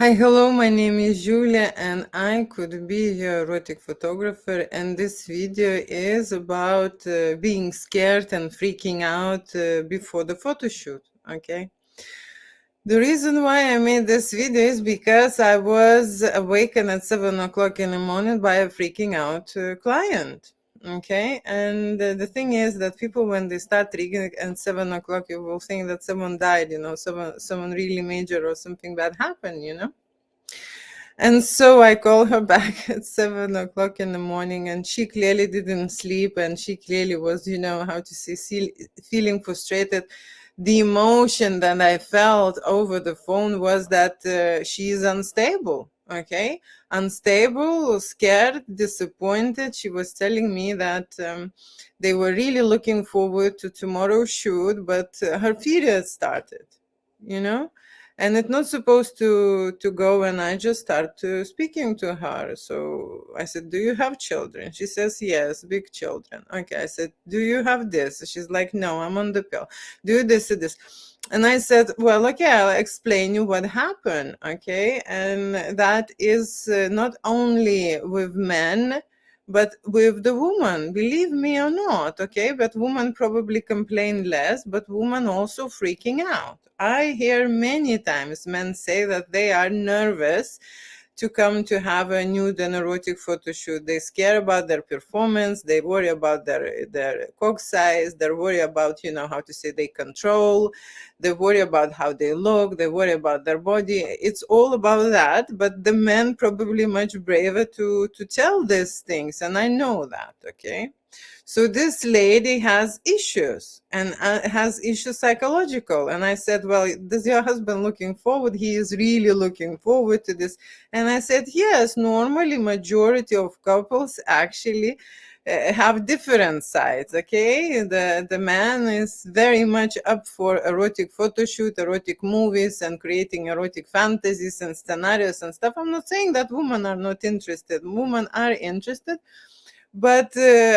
Hi, hello, my name is Julia and I could be your erotic photographer, and this video is about being scared and freaking out before the photo shoot, okay? The reason why I made this video is because I was awakened at 7 o'clock in the morning by a freaking out client. Okay, and the thing is that people, when they start triggering at 7 o'clock, you will think that someone died, someone really major or something bad happened, And so I called her back at 7 o'clock in the morning, and she clearly didn't sleep, and she clearly was, how to say, feeling frustrated. The emotion that I felt over the phone was that she is unstable. Okay, unstable, scared, disappointed. She was telling me that they were really looking forward to tomorrow's shoot, but her period started. You know, and it's not supposed to go, and I just start to speaking to her. So I said, do you have children? She says yes, big children. Okay, I said, do you have this? She's like, no, I'm on the pill. Do you this and this? And I said, well, okay, I'll explain you what happened. Okay, and that is not only with men but with the woman, believe me or not. Okay, but women probably complain less, but women also freaking out. I hear many times men say that they are nervous to come to have a nude and erotic photo shoot. They scare about their performance. They worry about their cock size. They worry about, how to say, they control. They worry about how they look. They worry about their body. It's all about that. But the men probably much braver to tell these things, and I know that. Okay. So this lady has issues, and has issues psychological. And I said, well, does your husband looking forward? He is really looking forward to this. And I said, yes, normally majority of couples actually have different sides. Okay, the man is very much up for erotic photo shoot, erotic movies, and creating erotic fantasies and scenarios and stuff. I'm not saying that women are not interested. Women are interested, but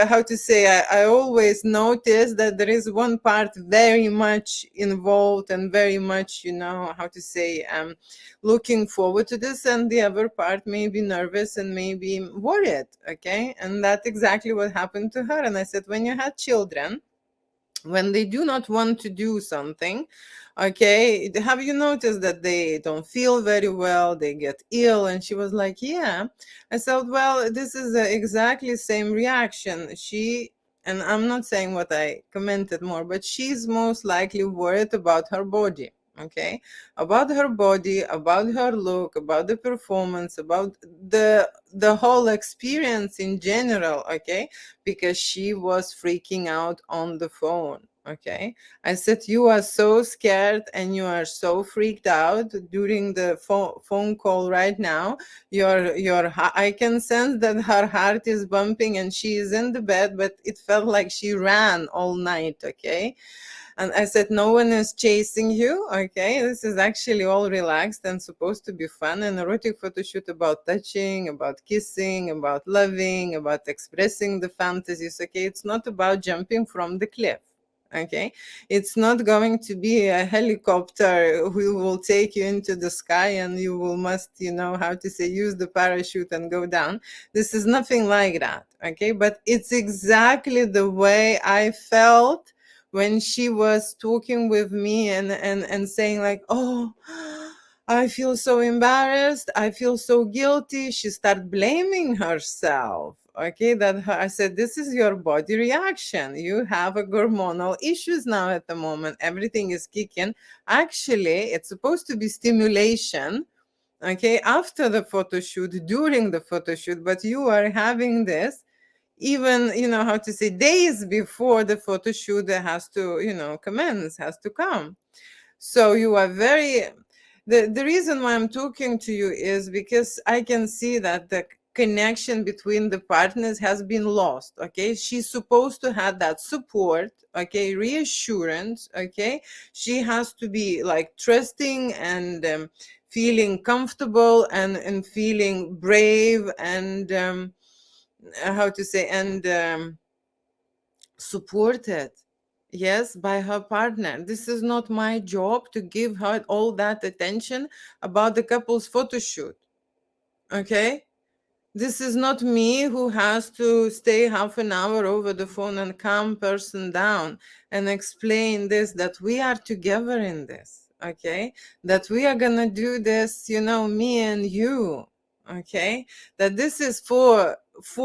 how to say, I always notice that there is one part very much involved and very much, how to say, looking forward to this, and the other part may be nervous and maybe worried. Okay, and that's exactly what happened to her. And I said, when you had children, when they do not want to do something, okay, have you noticed that they don't feel very well, they get ill? And she was like, yeah. I said, well, this is the exactly same reaction. And I'm not saying what I commented more, but she's most likely worried about her body. Okay, about her body, about her look, about the performance, about the whole experience in general. Okay, because she was freaking out on the phone. Okay, I said, you are so scared and you are so freaked out during the phone call right now. I can sense that her heart is bumping and she is in the bed, but it felt like she ran all night. Okay, and I said, no one is chasing you. Okay, this is actually all relaxed and supposed to be fun. An erotic photo shoot about touching, about kissing, about loving, about expressing the fantasies. Okay, it's not about jumping from the cliff. Okay, it's not going to be a helicopter who will take you into the sky and you will must, how to say, use the parachute and go down. This is nothing like that. Okay, but it's exactly the way I felt when she was talking with me and saying like, oh, I feel so embarrassed, I feel so guilty. She started blaming herself. Okay, I said, this is your body reaction. You have a hormonal issues now at the moment. Everything is kicking. Actually, it's supposed to be stimulation, okay, after the photo shoot, during the photo shoot, but you are having this even, how to say, days before the photo shoot that has to, commence, has to come. So you are very, the reason why I'm talking to you is because I can see that the connection between the partners has been lost. Okay, she's supposed to have that support, okay, reassurance. Okay, she has to be like trusting and feeling comfortable and feeling brave and how to say, and supported. Yes, by her partner. This is not my job to give her all that attention about the couple's photo shoot. Okay? This is not me who has to stay half an hour over the phone and calm person down and explain this, that we are together in this, okay? That we are gonna do this, you know, me and you, okay? That this is for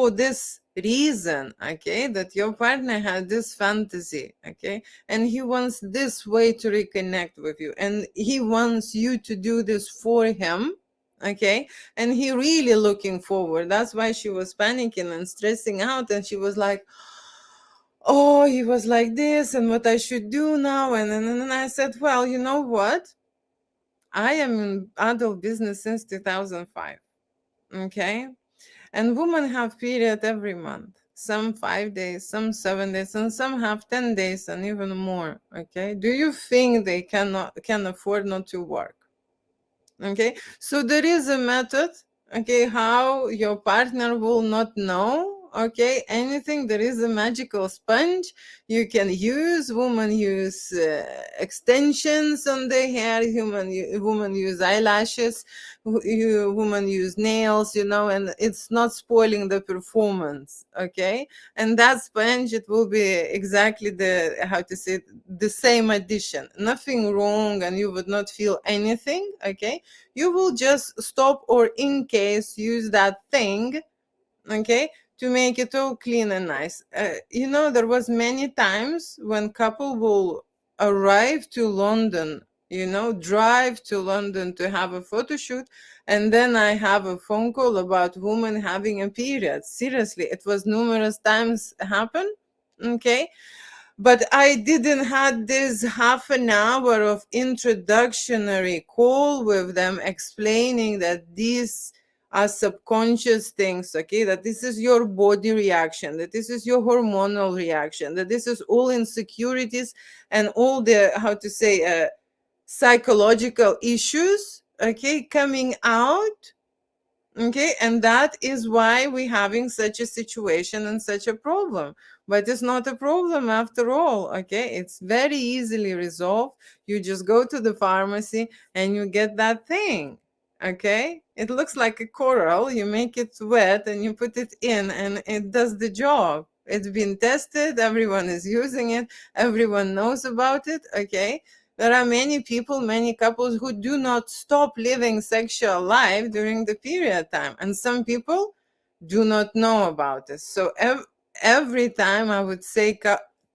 this reason, okay? That your partner had this fantasy, okay? And he wants this way to reconnect with you, and he wants you to do this for him, okay? And he really looking forward. That's why she was panicking and stressing out, and she was like, oh, he was like this and what I should do now. And I said, well, you know what, I am in adult business since 2005, okay? And women have period every month, some 5 days, some 7 days, and some have 10 days and even more, okay? Do you think they can afford not to work? Okay, so there is a method, okay, how your partner will not know, okay, anything. There is a magical sponge you can use. Women use extensions on their hair, women use eyelashes, women use nails, you know, and it's not spoiling the performance, okay? And that sponge, it will be exactly the, how to say it, the same addition, nothing wrong, and you would not feel anything, okay? You will just stop or in case use that thing, okay, to make it all clean and nice. You know, there was many times when couple will arrive to London, you know, drive to London to have a photo shoot, and then I have a phone call about women having a period. Seriously, it was numerous times happen, okay? But I didn't had this half an hour of introductory call with them, explaining that these are subconscious things, okay? That this is your body reaction, that this is your hormonal reaction, that this is all insecurities and all the, how to say, psychological issues, okay, coming out. Okay, and that is why we're having such a situation and such a problem. But it's not a problem after all, okay? It's very easily resolved. You just go to the pharmacy and you get that thing, okay? It looks like a coral. You make it wet and you put it in, and it does the job. It's been tested, everyone is using it, everyone knows about it, okay? There are many people, many couples who do not stop living sexual life during the period time. And some people do not know about this. So every time I would say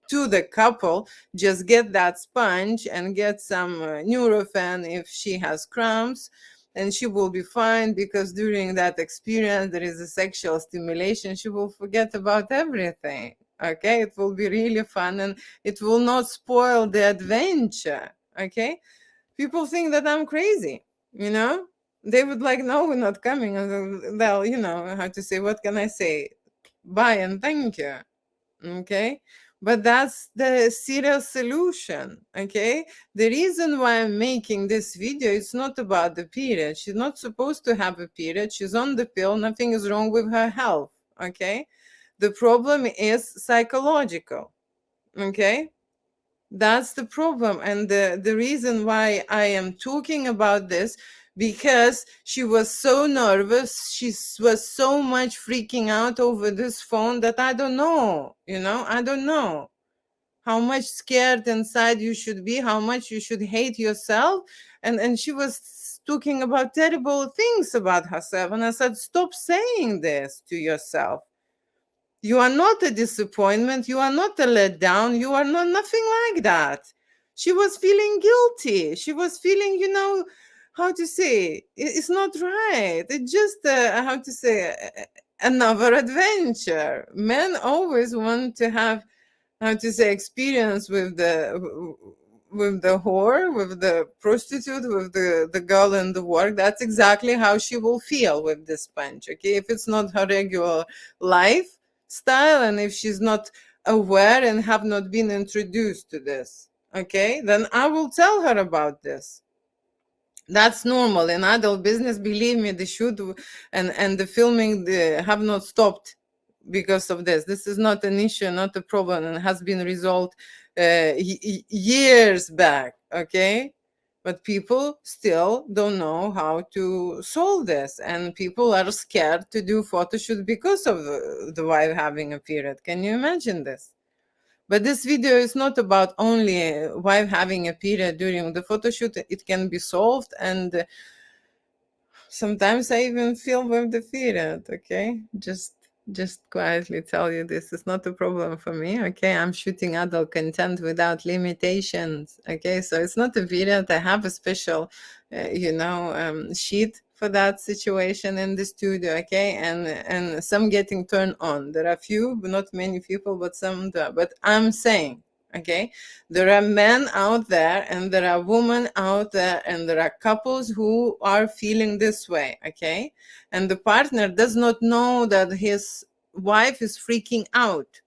to the couple, just get that sponge and get some Nurofen if she has cramps, and she will be fine, because during that experience, there is a sexual stimulation. She will forget about everything. Okay, it will be really fun, and it will not spoil the adventure, okay? People think that I'm crazy, you know? They would like, no, we're not coming. Well, you know, how to say, what can I say? Bye and thank you, okay? But that's the serious solution, okay? The reason why I'm making this video is not about the period. She's not supposed to have a period. She's on the pill. Nothing is wrong with her health, okay? The problem is psychological, okay? That's the problem. And the reason why I am talking about this, because she was so nervous, was so much freaking out over this phone, that I don't know, you know, I don't know how much scared inside you should be, how much you should hate yourself. And she was talking about terrible things about herself, and I said, stop saying this to yourself. You are not a disappointment. You are not a letdown. You are not nothing like that. She was feeling guilty. She was feeling, you know, how to say, it's not right. It's just, how to say, another adventure. Men always want to have, how to say, experience with the whore, with the prostitute, with the girl in the work. That's exactly how she will feel with this punch, okay? If it's not her regular life style, and if she's not aware and have not been introduced to this, okay, then I will tell her about this. That's normal in adult business. Believe me, the shoot and the filming have not stopped because of this. This is not an issue, not a problem, and has been resolved years back, okay? But people still don't know how to solve this, and people are scared to do photoshoot because of the wife having a period. Can you imagine this? But this video is not about only wife having a period during the photoshoot. It can be solved, and sometimes I even feel with the period, okay? Just quietly tell you this is not a problem for me, okay? I'm shooting adult content without limitations, okay? So it's not a period. I have a special, sheet for that situation in the studio, okay? And some getting turned on. There are few, but not many people, but some do. But I'm saying, okay, there are men out there and there are women out there and there are couples who are feeling this way, okay? And the partner does not know that his wife is freaking out,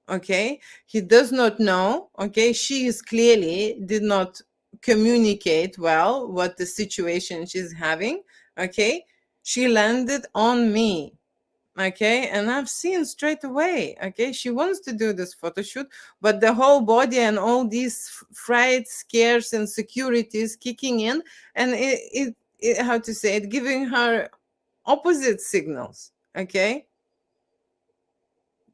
okay? He does not know, okay? She is clearly did not communicate well what the situation she's having, okay? She landed on me, okay? And I've seen straight away, okay? She wants to do this photo shoot, but the whole body and all these fright, scares, and securities kicking in, and it how to say it, giving her opposite signals, okay?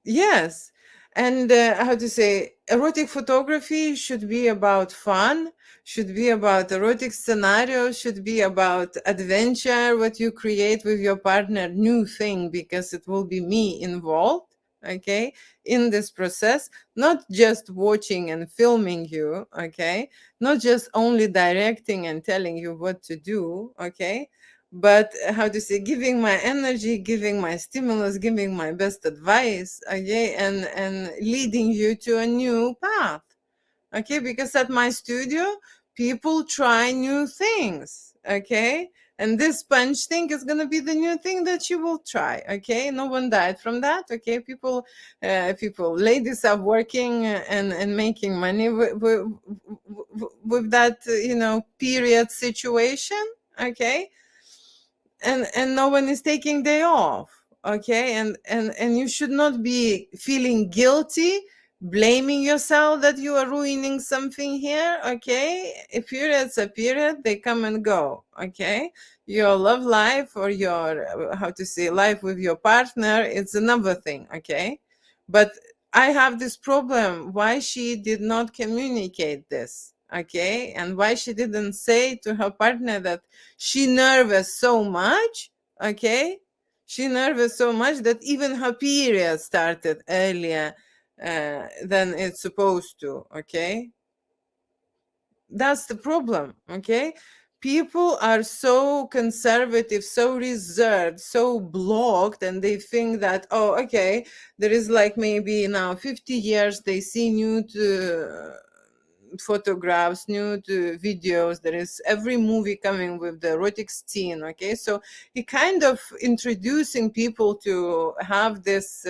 Yes. And how to say, erotic photography should be about fun, should be about erotic scenarios, should be about adventure, what you create with your partner, new thing, because it will be me involved, okay, in this process, not just watching and filming you, okay, not just only directing and telling you what to do, okay, but how to say, giving my energy, giving my stimulus, giving my best advice, okay, and leading you to a new path, okay, because at my studio people try new things, okay, and this punch thing is going to be the new thing that you will try, okay? No one died from that, okay? People, ladies are working and making money with that, period situation, okay? And no one is taking day off, okay? And you should not be feeling guilty, blaming yourself that you are ruining something here, okay? A period's a period, they come and go, okay? Your love life or your how to say life with your partner, it's another thing, okay? But I have this problem, why she did not communicate this, okay? And why she didn't say to her partner that she nervous so much, okay? She nervous so much that even her period started earlier than it's supposed to, okay? That's the problem, okay? People are so conservative, so reserved, so blocked, and they think that, oh, okay, there is like maybe now 50 years they see nude photographs, nude videos. There is every movie coming with the erotic scene, okay? So he kind of introducing people to have this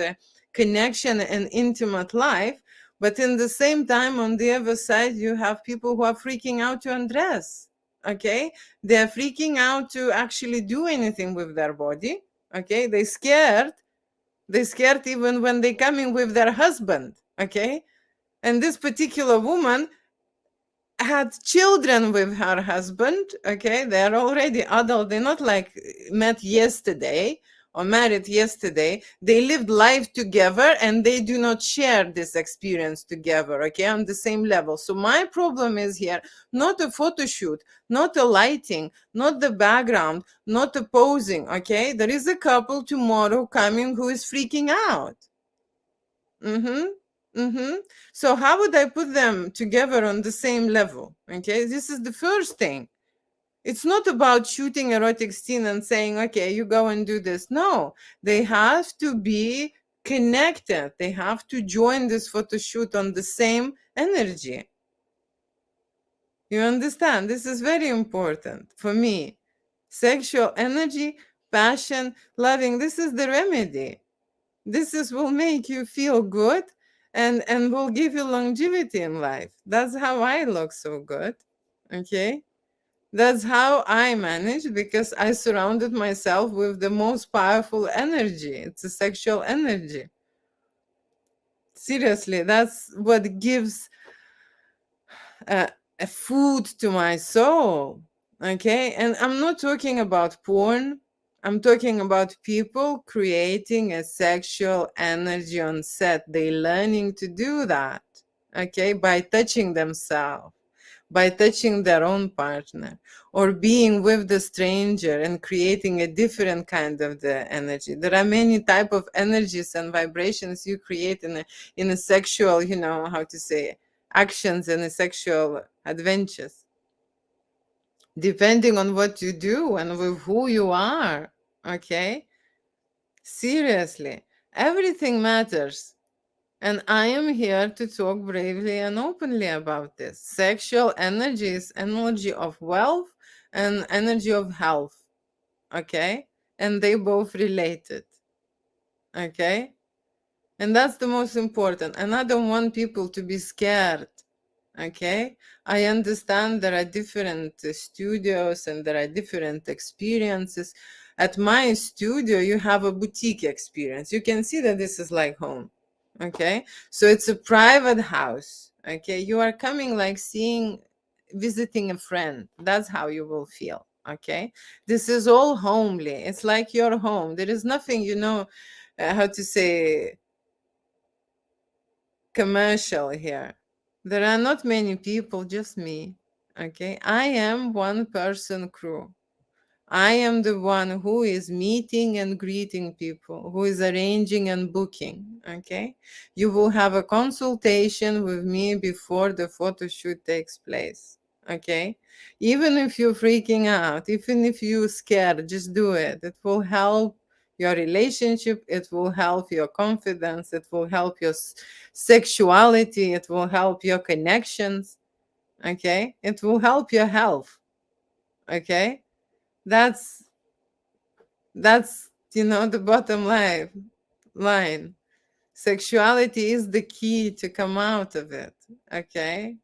connection and intimate life, but in the same time, on the other side, you have people who are freaking out to undress, okay? They're freaking out to actually do anything with their body, okay? They're scared even when they come in with their husband, okay? And this particular woman had children with her husband, okay? They're already adult. They're not like met yesterday or married yesterday. They lived life together and they do not share this experience together, okay, on the same level. So my problem is here not a photo shoot, not a lighting, not the background, not the posing, okay? There is a couple tomorrow coming who is freaking out. Mm-hmm. Mm-hmm. So how would I put them together on the same level? Okay, this is the first thing. It's not about shooting erotic scene and saying, okay, you go and do this. No, they have to be connected. They have to join this photo shoot on the same energy. You understand? This is very important for me. Sexual energy, passion, loving, this is the remedy. This is will make you feel good and will give you longevity in life. That's how I look so good, okay? That's how I manage, because I surrounded myself with the most powerful energy. It's a sexual energy. Seriously, that's what gives uh, a food to my soul. Okay, and I'm not talking about porn. I'm talking about people creating a sexual energy on set. They learning to do that, okay, by touching themselves, by touching their own partner, or being with the stranger and creating a different kind of the energy. There are many type of energies and vibrations you create in a sexual, you know how to say, actions and a sexual adventures, depending on what you do and with who you are. Okay, seriously, everything matters. And I am here to talk bravely and openly about this. Sexual energy is energy of wealth and energy of health. Okay, and they both related. Okay, and that's the most important. And I don't want people to be scared. Okay, I understand there are different studios and there are different experiences. At my studio, you have a boutique experience. You can see that this is like home. Okay, so it's a private house. Okay, you are coming like seeing, visiting a friend. That's how you will feel. Okay, this is all homely. It's like your home. There is nothing, how to say, commercial here. There are not many people, just me. Okay, I am one person crew. I am the one who is meeting and greeting people, who is arranging and booking. Okay, you will have a consultation with me before the photo shoot takes place. Okay, even if you're freaking out, even if you're scared, just do it. It will help your relationship, it will help your confidence, it will help your sexuality, it will help your connections. Okay, it will help your health. Okay, that's the bottom line. Sexuality is the key to come out of it. Okay,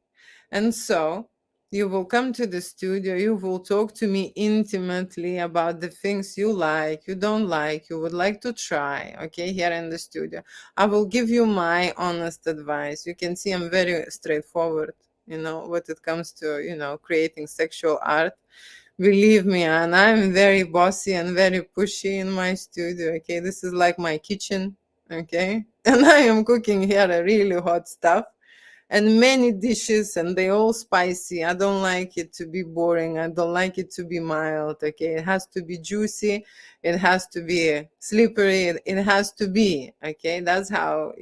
and so you will come to the studio, you will talk to me intimately about the things you like, you don't like, you would like to try. Okay, here in the studio I will give you my honest advice. You can see I'm very straightforward, what it comes to creating sexual art. Believe me, and I'm very bossy and very pushy in my studio. Okay, this is like my kitchen. Okay, and I am cooking here a really hot stuff and many dishes, and they all spicy. I don't like it to be boring. I don't like it to be mild. Okay, it has to be juicy. It has to be slippery. It has to be. Okay, that's how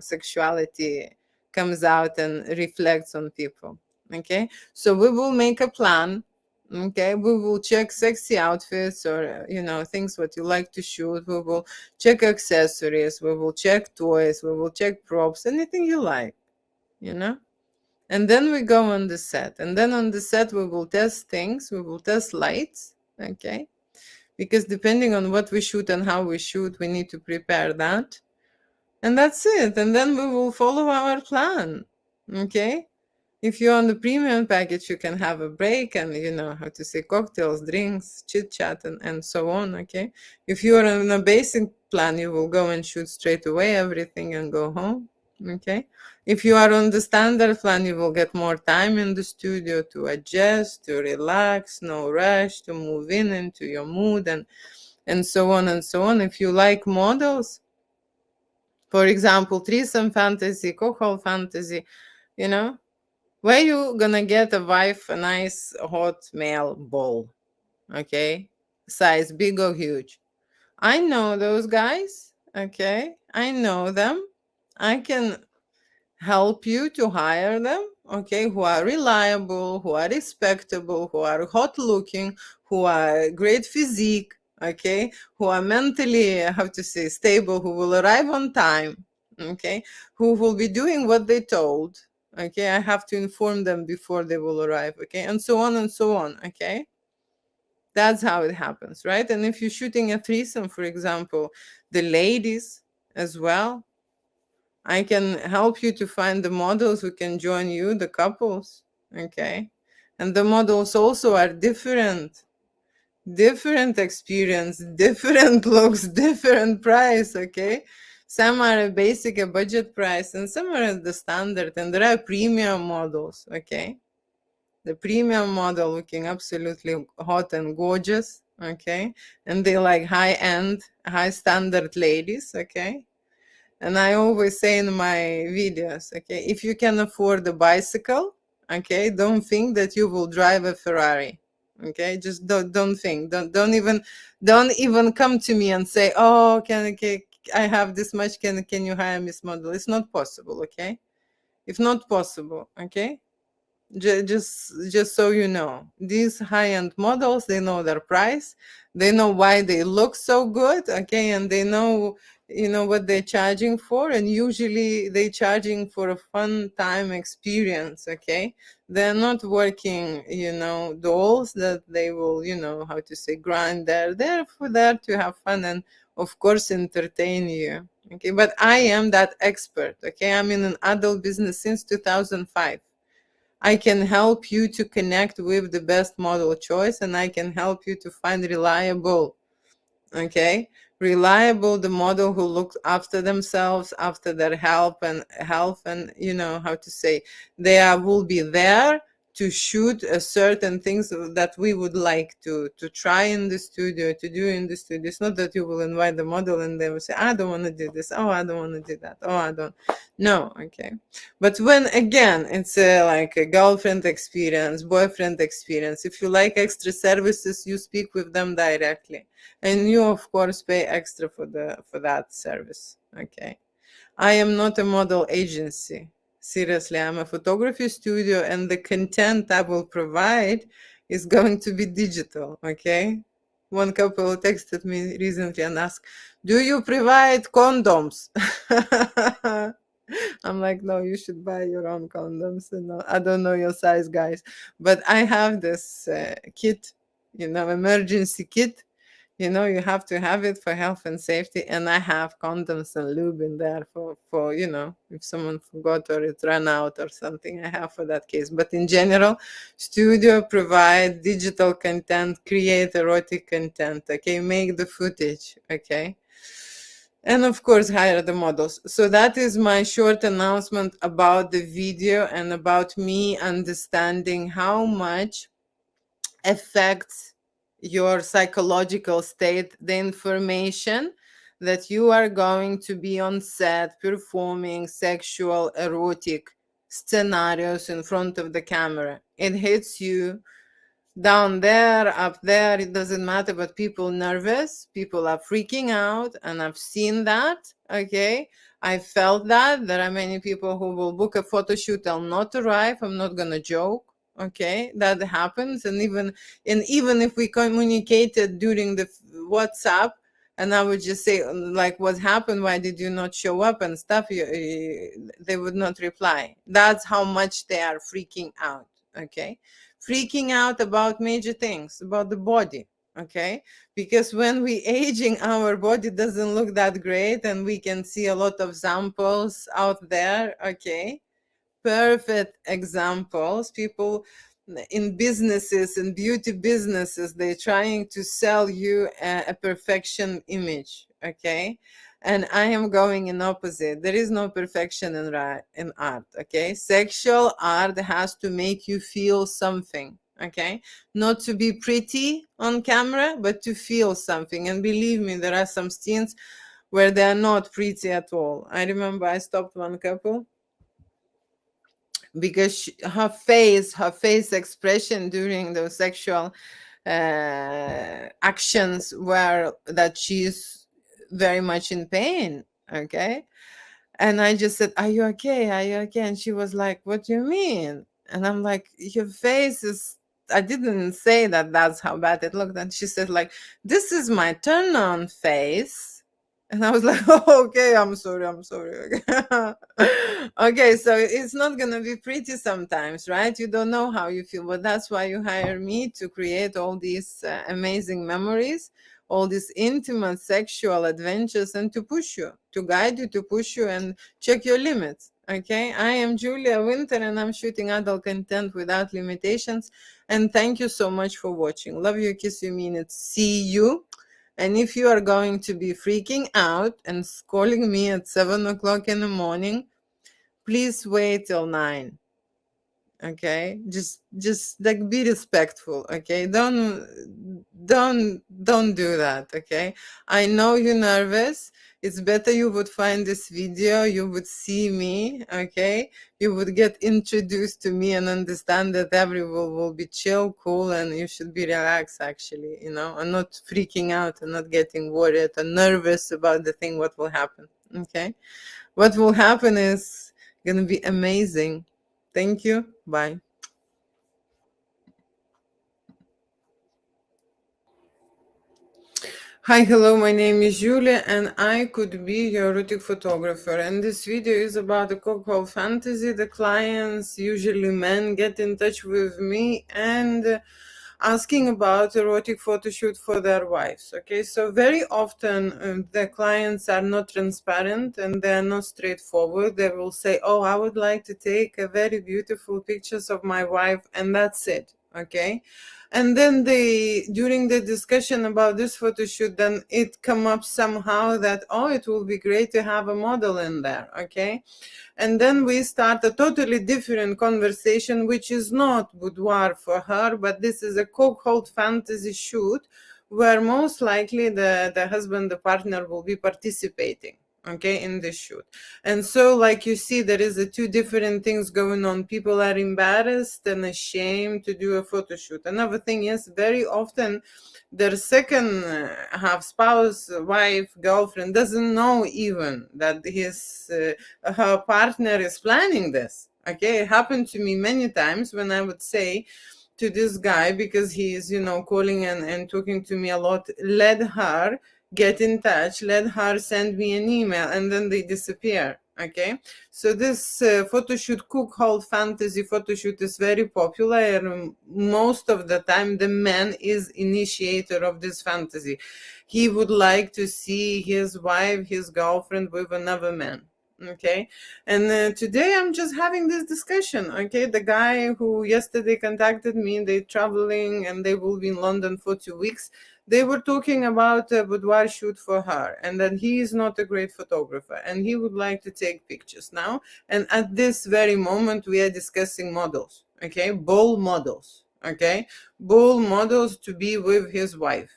sexuality comes out and reflects on people. Okay, so we will make a plan. Okay, we will check sexy outfits or things what you like to shoot. We will check accessories. We will check toys. We will check props. Anything you like, you know and then we go on the set, and then on the set we will test things, we will test lights. Okay, because depending on what we shoot and how we shoot, we need to prepare that, and that's it. And then we will follow our plan. Okay, if you're on the premium package, you can have a break and how to say, cocktails, drinks, chit chat, and so on. Okay, if you're on a basic plan, you will go and shoot straight away everything and go home. Okay, if you are on the standard plan, you will get more time in the studio to adjust, to relax, no rush, to move in into your mood, and so on and so on. If you like models, for example, threesome fantasy, cuckold fantasy, you know where you gonna get a wife a nice hot male ball? Okay, size big or huge? I know those guys. Okay, I know them. I can help you to hire them. Okay, who are reliable, who are respectable, who are hot looking, who are great physique. Okay, who are mentally, how to say, stable, who will arrive on time. Okay, who will be doing what they told. Okay, I have to inform them before they will arrive. Okay, and so on and so on. Okay, that's how it happens, right? And if you're shooting a threesome, for example, the ladies as well, I can help you to find the models who can join you, the couples. Okay, and the models also are different experience, different looks, different price. Okay, Some are a basic, a budget price, and some are the standard, and there are premium models, okay? The premium model looking absolutely hot and gorgeous, okay? And they like high-end, high-standard ladies, okay? And I always say in my videos, okay, if you can afford a bicycle, okay, don't think that you will drive a Ferrari. Okay, just don't think. Don't even come to me and say, oh, can I have this much? Can you hire me this model? It's not possible, okay? It's not possible, okay? Just so you know, these high-end models, they know their price, they know why they look so good, okay, and they know, what they're charging for, and usually they're charging for a fun time experience, okay? They're not working, dolls that they will, how to say, grind. They're there for that to have fun and of course entertain you, okay? But I am that expert, okay? I'm in an adult business since 2005. I can help you to connect with the best model choice, and I can help you to find reliable, okay? Reliable, the model who looks after themselves, after their health, and how to say, will be there to shoot a certain things that we would like to try in the studio, to do in the studio. It's not that you will invite the model and they will say, I don't want to do this, oh, I don't want to do that, oh, I don't. No, okay. But when again it's like a girlfriend experience, boyfriend experience, if you like extra services, you speak with them directly, and you of course pay extra for that service, okay? I am not a model agency. Seriously, I'm a photography studio, and the content I will provide is going to be digital, okay? One couple texted me recently and asked, do you provide condoms? I'm like, no, you should buy your own condoms. I don't know your size, guys, but I have this kit, emergency kit. You have to have it for health and safety, and I have condoms and lube in there for if someone forgot or it ran out or something, I have for that case. But in general, studio provide digital content, create erotic content, okay, make the footage, okay, and of course hire the models. So that is my short announcement about the video and about me understanding how much affects your psychological state the information that you are going to be on set performing sexual erotic scenarios in front of the camera. It hits you down there, up there, it doesn't matter, but people nervous, people are freaking out, and I've seen that, okay? I felt that. There are many people who will book a photo shoot, I'll not arrive, I'm not gonna joke, okay? That happens, and even if we communicated during the WhatsApp, and I would just say, like, what happened, why did you not show up and stuff, they would not reply. That's how much they are freaking out, okay? Freaking out about major things, about the body, okay? Because when we aging, our body doesn't look that great, and we can see a lot of samples out there, okay? Perfect examples. People in businesses, in beauty businesses, they're trying to sell you a perfection image, okay? And I am going in opposite. There is no perfection in art, okay? Sexual art has to make you feel something, okay? Not to be pretty on camera, but to feel something. And believe me, there are some scenes where they are not pretty at all. I remember I stopped one couple because her face expression during those sexual actions were that she's very much in pain, okay? And I just said, are you okay, are you okay? And she was like, what do you mean? And I'm like, your face is, I didn't say that that's how bad it looked. And she said, like, this is my turn on face. And I was like, oh, okay, I'm sorry. Okay. Okay, so it's not going to be pretty sometimes, right? You don't know how you feel, but that's why you hire me to create all these amazing memories, all these intimate sexual adventures, and to push you, to guide you, to push you, and check your limits. Okay, I am Julia Winter, and I'm shooting adult content without limitations. And thank you so much for watching. Love you, kiss you, mean it. See you And if you are going to be freaking out and calling me at 7 o'clock in the morning, please wait till 9. Okay, just like be respectful. Okay, don't do that. Okay, I know you're nervous. It's better you would find this video, you would see me. Okay, you would get introduced to me and understand that everyone will be chill, cool, and you should be relaxed, actually, and not freaking out and not getting worried and nervous about the thing what will happen. Okay, what will happen is gonna be amazing. Thank you. Bye. Hi, hello, my name is Julia and I could be your erotic photographer. And this video is about the cuckold fantasy. The clients, usually men, get in touch with me and asking about erotic photo shoot for their wives. Okay, so very often the clients are not transparent and they are not straightforward. They will say, oh, I would like to take a very beautiful pictures of my wife, and that's it. Okay, and then during the discussion about this photo shoot, then it come up somehow that, oh, it will be great to have a model in there. Okay, and then we start a totally different conversation, which is not boudoir for her, but this is a cuckold fantasy shoot where most likely the husband, the partner, will be participating, okay, in this shoot. And so, like you see, there is two different things going on. People are embarrassed and ashamed to do a photo shoot. Another thing is, very often their second half, spouse, wife, girlfriend, doesn't know even that her partner is planning this. Okay, it happened to me many times when I would say to this guy, because he is, calling and talking to me a lot, let her get in touch, let her send me an email, and then they disappear. Okay, so this photo shoot, cuckold fantasy photo shoot, is very popular, and most of the time the man is initiator of this fantasy. He would like to see his wife, his girlfriend, with another man. Okay, and today I'm just having this discussion. Okay, the guy who yesterday contacted me, they're traveling and they will be in London for 2 weeks. They were talking about a boudoir shoot for her, and that he is not a great photographer and he would like to take pictures now. And at this very moment we are discussing models. Okay, bold models. Okay, bold models to be with his wife.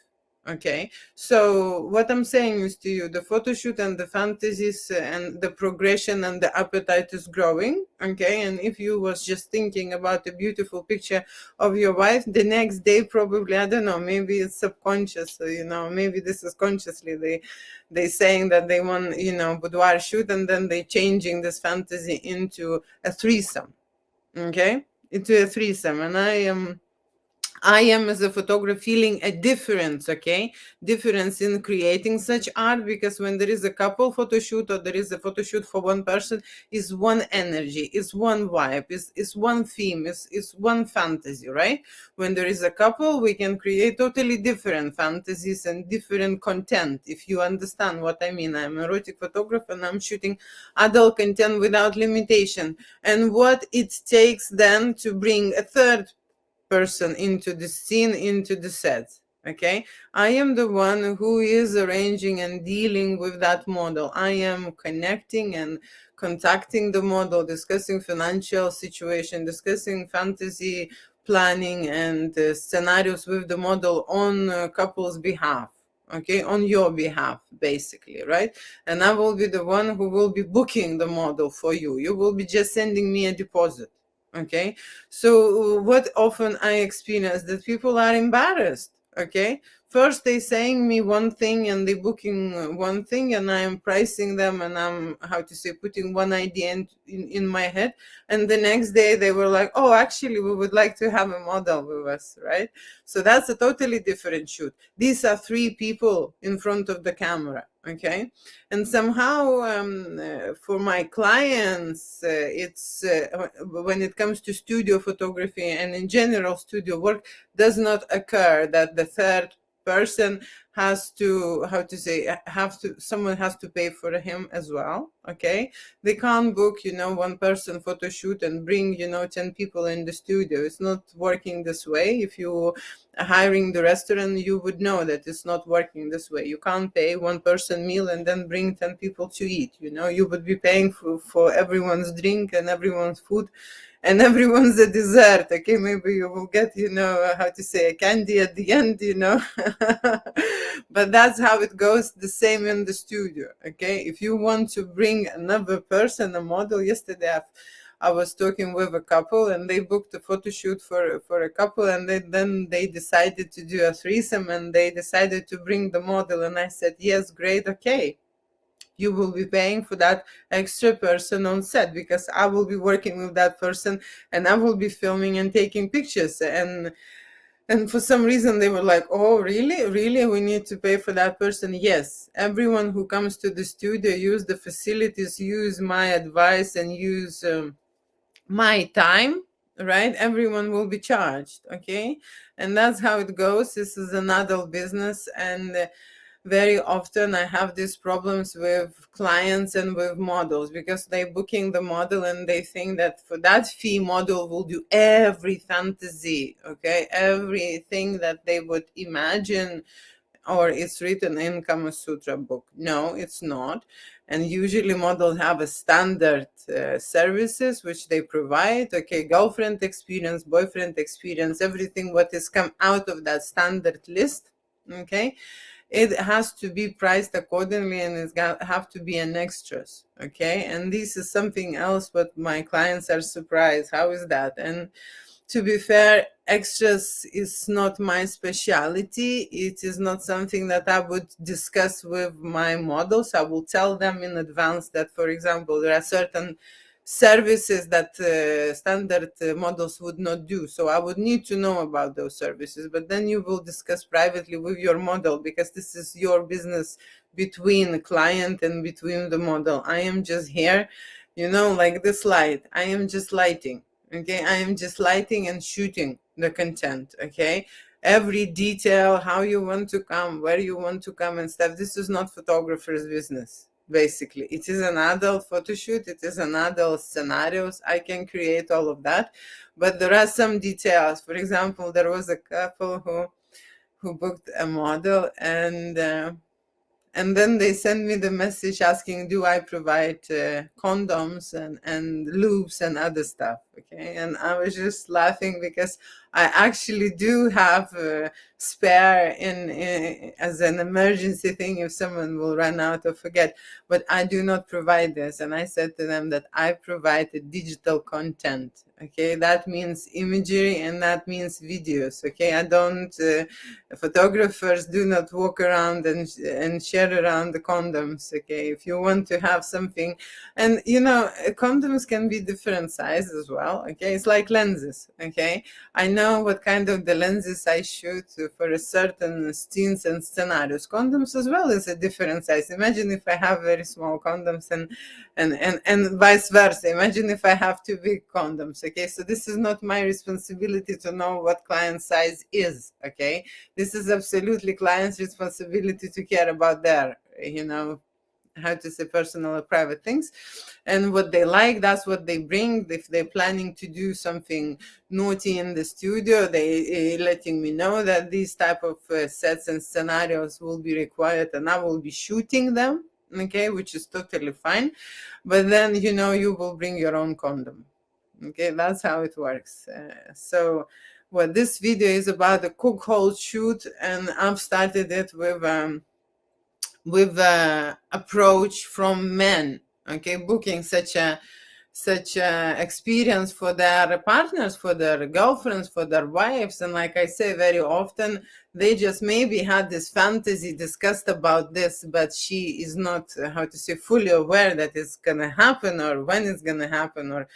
Okay, so what I'm saying is to you, the photo shoot and the fantasies and the progression and the appetite is growing. Okay, and if you was just thinking about a beautiful picture of your wife, the next day probably, I don't know, maybe it's subconscious, maybe this is consciously they saying that they want, boudoir shoot, and then they changing this fantasy into a threesome. Okay, into a threesome. And I am as a photographer feeling a difference, okay? Difference in creating such art, because when there is a couple photo shoot or there is a photo shoot for one person, is one energy, is one vibe, is one theme, is one fantasy, right? When there is a couple, we can create totally different fantasies and different content, if you understand what I mean. I'm an erotic photographer and I'm shooting adult content without limitation. And what it takes then to bring a third person into the scene, into the set. Okay, I am the one who is arranging and dealing with that model. I am connecting and contacting the model, discussing financial situation, discussing fantasy planning and scenarios with the model on couple's behalf. Okay, on your behalf, basically, right? And I will be the one who will be booking the model for you. You will be just sending me a deposit. Okay, so what often I experience that people are embarrassed. Okay, first they saying me one thing and they booking one thing, and I am pricing them, and I'm, how to say, putting one idea in my head, and the next day they were like, oh, actually we would like to have a model with us, right? So that's a totally different shoot. These are three people in front of the camera. Okay, and somehow for my clients, it's when it comes to studio photography and in general studio work, does not occur that the third person has to, how to say, someone has to pay for him as well. Okay, they can't book, one person photo shoot and bring, 10 people in the studio. It's not working this way. If you are hiring the restaurant, you would know that it's not working this way. You can't pay one person meal and then bring 10 people to eat. You would be paying for everyone's drink and everyone's food and everyone's a dessert. Okay, maybe you will get, how to say, a candy at the end, but that's how it goes. The same in the studio. Okay, if you want to bring another person, a model. Yesterday I was talking with a couple and they booked a photo shoot for a couple, and then they decided to do a threesome and they decided to bring the model, and I said, yes, great, okay, you will be paying for that extra person on set, because I will be working with that person and I will be filming and taking pictures. And for some reason they were like, oh, really, we need to pay for that person? Yes, everyone who comes to the studio, use the facilities, use my advice, and use my time, right? Everyone will be charged. Okay, and that's how it goes. This is an adult business, and very often I have these problems with clients and with models, because they're booking the model and they think that for that fee, model will do every fantasy, okay, everything that they would imagine, or it's written in Kama Sutra book. No, it's not. And usually models have a standard services which they provide. Okay, girlfriend experience, boyfriend experience, everything what is come out of that standard list. Okay, it has to be priced accordingly, and it's got have to be an extras. Okay, and this is something else what my clients are surprised, how is that? And to be fair, extras is not my specialty. It is not something that I would discuss with my models. I will tell them in advance that, for example, there are certain services that standard models would not do. So I would need to know about those services, but then you will discuss privately with your model, because this is your business between the client and between the model. I am just here, like this light. I am just lighting. Okay, I am just lighting and shooting the content. Okay, every detail, how you want to come, where you want to come and stuff, this is not photographer's business. Basically, it is an adult photo shoot, it is an adult scenarios. I can create all of that, but there are some details. For example, there was a couple who booked a model, and then they send me the message asking, do I provide condoms and lubes and other stuff? Okay, and I was just laughing, because I actually do have a spare in as an emergency thing if someone will run out or forget, but I do not provide this. And I said to them that I provide the digital content. Okay, that means imagery and that means videos. Okay, I don't photographers do not walk around and share around the condoms. Okay, if you want to have something, and condoms can be different sizes as well. Okay, it's like lenses. Okay, I know what kind of the lenses I shoot for a certain scenes and scenarios. Condoms as well is a different size. Imagine if I have very small condoms, and vice versa. Imagine if I have two big condoms. Okay, so this is not my responsibility to know what client size is. Okay, this is absolutely client's responsibility to care about their, how to say, personal or private things, and what they like, that's what they bring. If they're planning to do something naughty in the studio, they letting me know that these type of sets and scenarios will be required, and I will be shooting them. Okay, which is totally fine, but then you will bring your own condom. Okay, that's how it works. So what this video is about, the CUCKOLD shoot, and I've started it with approach from men. Okay, booking such a experience for their partners, for their girlfriends, for their wives. And like I say, very often they just maybe had this fantasy discussed about this, but she is not, how to say, fully aware that it's gonna happen, or when it's gonna happen, or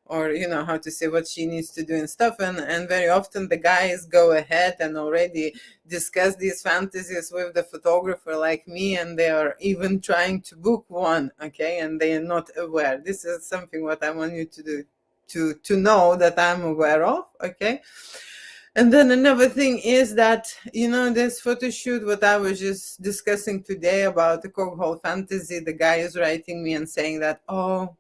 how to say, what she needs to do and stuff. And very often the guys go ahead and already discuss these fantasies with the photographer like me, and they are even trying to book one. Okay, and they are not aware. This is something what I want you to do, to know that I'm aware of. Okay, And then another thing is that, this photo shoot, what I was just discussing today about the cuckold fantasy, the guy is writing me and saying that, oh,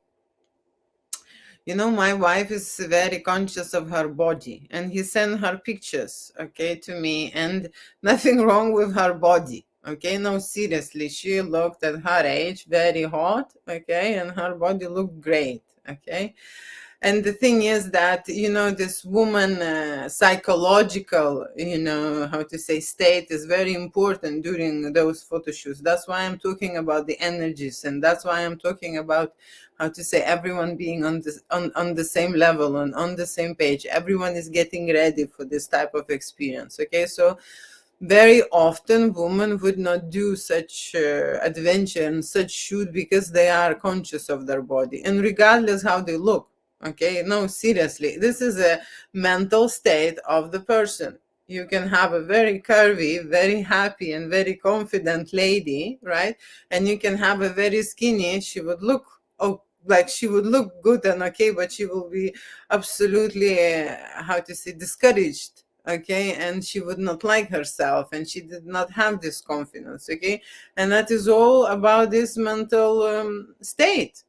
my wife is very conscious of her body, and he sent her pictures, okay, to me, and nothing wrong with her body, okay? No, seriously, she looked at her age very hot, okay, and her body looked great, okay? And the thing is that, this woman psychological, how to say, state is very important during those photo shoots. That's why I'm talking about the energies, and that's why I'm talking about, how to say, everyone being on the same level and on the same page. Everyone is getting ready for this type of experience, okay? So very often women would not do such adventure and such shoot because they are conscious of their body, and regardless how they look, okay? No, seriously, this is a mental state of the person. You can have a very curvy, very happy, and very confident lady, right? And you can have a very skinny, she would look, oh, like she would look good and okay, but she will be absolutely how to say, discouraged, okay, and she would not like herself, and she did not have this confidence, okay? And that is all about this mental state,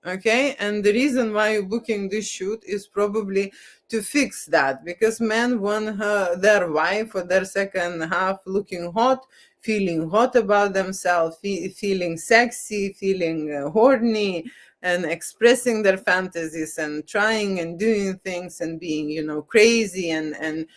okay? And the reason why you're booking this shoot is probably to fix that, because men want their wife or their second half looking hot, feeling hot about themselves, feeling sexy, feeling horny, and expressing their fantasies and trying and doing things and being, crazy, and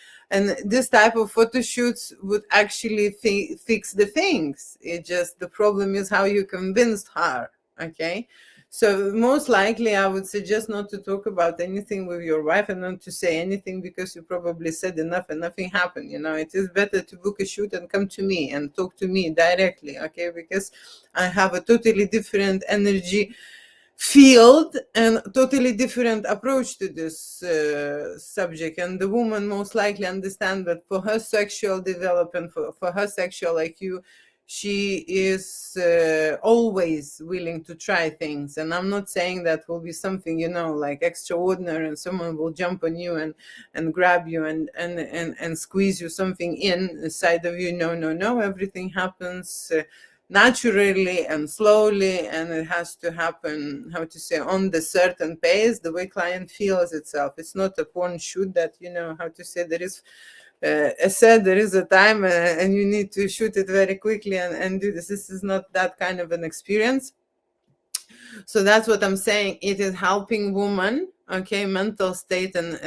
this type of photo shoots would actually fix the things. It just, the problem is how you convinced her, okay? So most likely I would suggest not to talk about anything with your wife and not to say anything, because you probably said enough and nothing happened. It is better to book a shoot and come to me and talk to me directly, okay? Because I have a totally different energy field and totally different approach to this subject, and the woman most likely understand that for her sexual development, for her sexual IQ, she is always willing to try things. And I'm not saying that will be something, like extraordinary, and someone will jump on you and grab you and squeeze you something inside of you. No, no, no, everything happens naturally and slowly, and it has to happen, how to say, on the certain pace, the way client feels itself. It's not a porn shoot that, how to say, there is I said there is a time and you need to shoot it very quickly and do this is not that kind of an experience. So that's what I'm saying. It is helping woman, okay, mental state, and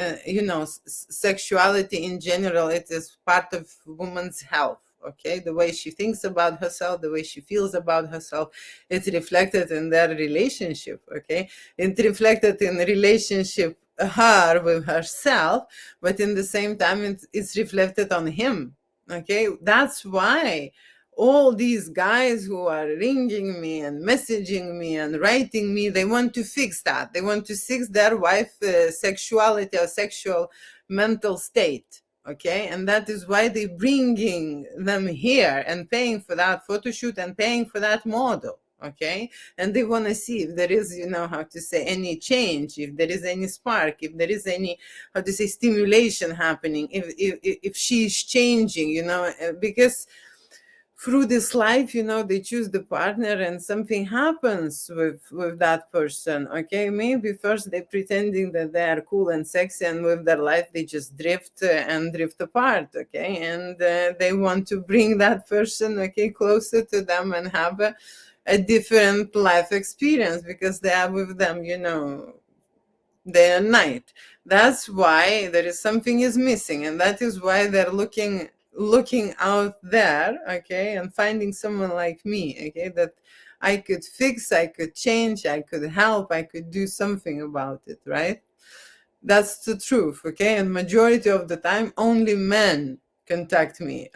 sexuality in general. It is part of woman's health, okay? The way she thinks about herself, the way she feels about herself, it's reflected in their relationship, okay? It's reflected in relationship her with herself, but in the same time it's reflected on him, okay? That's why all these guys who are ringing me and messaging me and writing me, they want to fix that. They want to fix their wife sexuality or sexual mental state, okay? And that is why they bringing them here and paying for that photo shoot and paying for that model, okay? And they want to see if there is, how to say, any change, if there is any spark, if there is any, how to say, stimulation happening, if she's changing, because through this life, they choose the partner and something happens with that person, okay? Maybe first they're pretending that they are cool and sexy, and with their life they just drift and drift apart, okay? And they want to bring that person, okay, closer to them and have a different life experience, because they are with them, day and night. That's why there is something is missing, and that is why they're looking out there, okay, and finding someone like me, okay, that I could fix, I could change, I could help, I could do something about it, right? That's the truth, okay? And majority of the time only men contact me,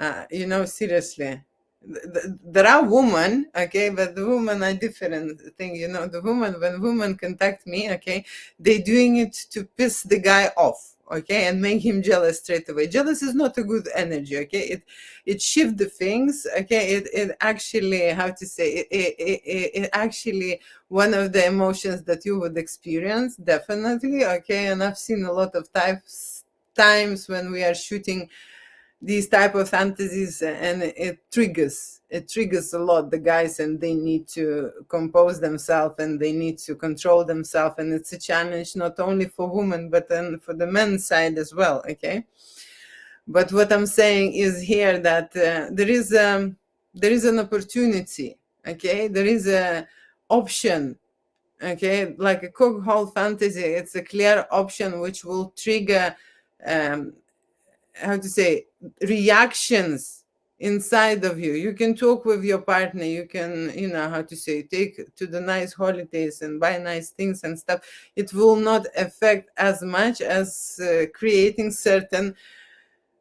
seriously. There are women, okay, but the women are different thing, the woman, when women contact me, okay, they doing it to piss the guy off, okay, and make him jealous straight away. Jealous is not a good energy, okay? It shift the things, okay? It actually, how to say, it actually one of the emotions that you would experience, definitely, okay? And I've seen a lot of types times when we are shooting these type of fantasies, and it triggers a lot the guys, and they need to compose themselves and they need to control themselves, and it's a challenge not only for women but then for the men's side as well. Okay, but what I'm saying is here that there is an opportunity. Okay, there is a option. Okay, like a cuckold fantasy, it's a clear option which will trigger um, how to say, reactions inside of you. You can talk with your partner, you can, you know, how to say, take to the nice holidays and buy nice things and stuff. It will not affect as much as creating certain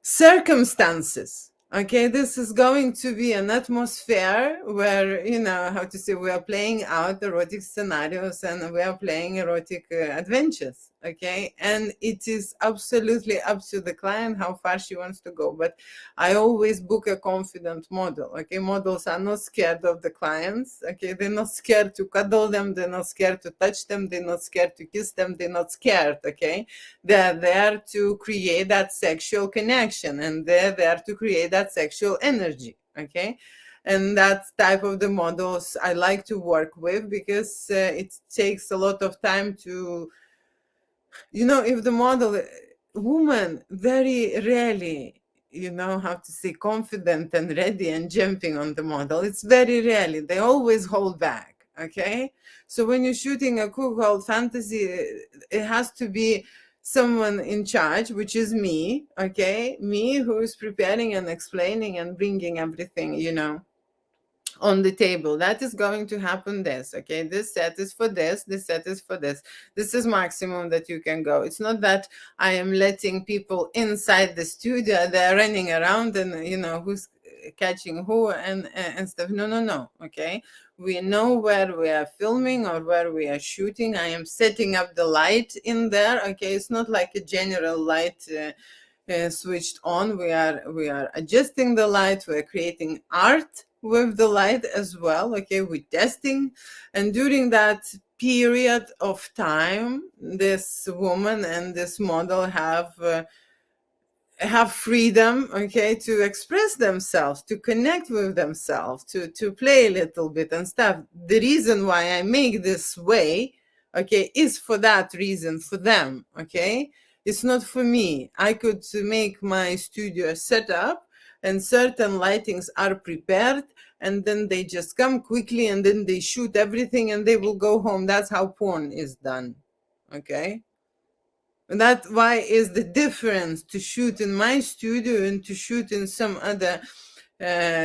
circumstances. Okay, this is going to be an atmosphere where, you know, how to say, we are playing out erotic scenarios and we are playing erotic adventures. Okay, and it is absolutely up to the client how far she wants to go. But I always book a confident model. Okay, models are not scared of the clients. Okay, they're not scared to cuddle them, they're not scared to touch them, they're not scared to kiss them, they're not scared. Okay, they're there to create that sexual connection, and they're there to create that sexual energy. Okay, and that type of the models I like to work with, because it takes a lot of time to, you know, if the model, woman very rarely, you know, how to say, confident and ready and jumping on the model. It's very rarely, they always hold back. Okay, so when you're shooting a cuckold fantasy, it has to be someone in charge, which is me. Okay, me, who is preparing and explaining and bringing everything, you know, on the table. That is going to happen this. Okay, this set is for this, this set is for this is maximum that you can go. It's not that I am letting people inside the studio, they're running around and, you know, who's catching who and stuff. No, no, no. Okay, we know where we are filming or where we are shooting. I am setting up the light in there. Okay, it's not like a general light switched on. We are adjusting the light, we're creating art with the light as well. Okay, we're testing, and during that period of time, this woman and this model have freedom, okay, to express themselves, to connect with themselves, to play a little bit and stuff. The reason why I make this way, okay, is for that reason, for them. Okay, it's not for me. I could make my studio set up and certain lightings are prepared, and then they just come quickly and then they shoot everything and they will go home. That's how porn is done. Okay, and that why is the difference to shoot in my studio and to shoot in some other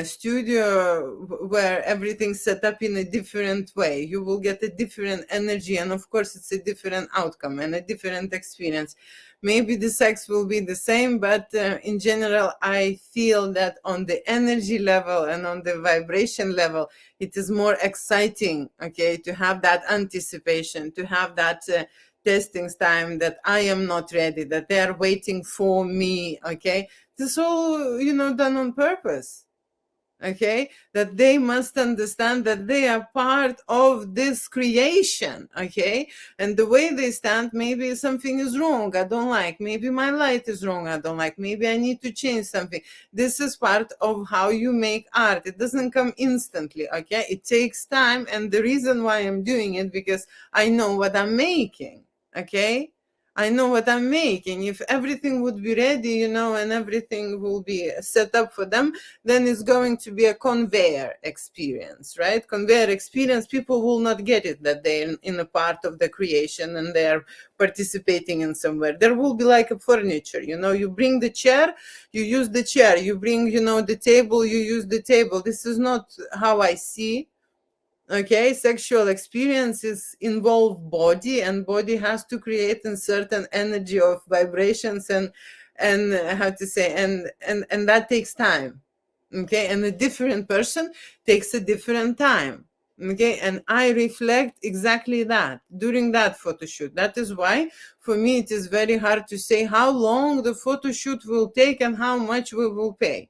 studio where everything's set up in a different way. You will get a different energy, and of course it's a different outcome and a different experience. Maybe the sex will be the same, but in general I feel that on the energy level and on the vibration level, it is more exciting, okay, to have that anticipation, to have that testing time, that I am not ready, that they are waiting for me. Okay, this all, you know, done on purpose. Okay, that they must understand that they are part of this creation. Okay, and the way they stand, maybe something is wrong, I don't like, maybe my light is wrong, I don't like, maybe I need to change something. This is part of how you make art. It doesn't come instantly. Okay, it takes time, and the reason why I'm doing it, because I know what I'm making. Okay, I know what I'm making. If everything would be ready, you know, and everything will be set up for them, then it's going to be a conveyor experience, right? Conveyor experience, people will not get it, that they're in a part of the creation and they're participating in somewhere. There will be like a furniture, you know, you bring the chair, you use the chair, you bring, you know, the table, you use the table. This is not how I see. Okay, sexual experiences involve body, and body has to create a certain energy of vibrations and how to say, and that takes time. Okay, and a different person takes a different time. Okay, and I reflect exactly that during that photo shoot. That is why for me it is very hard to say how long the photo shoot will take and how much we will pay.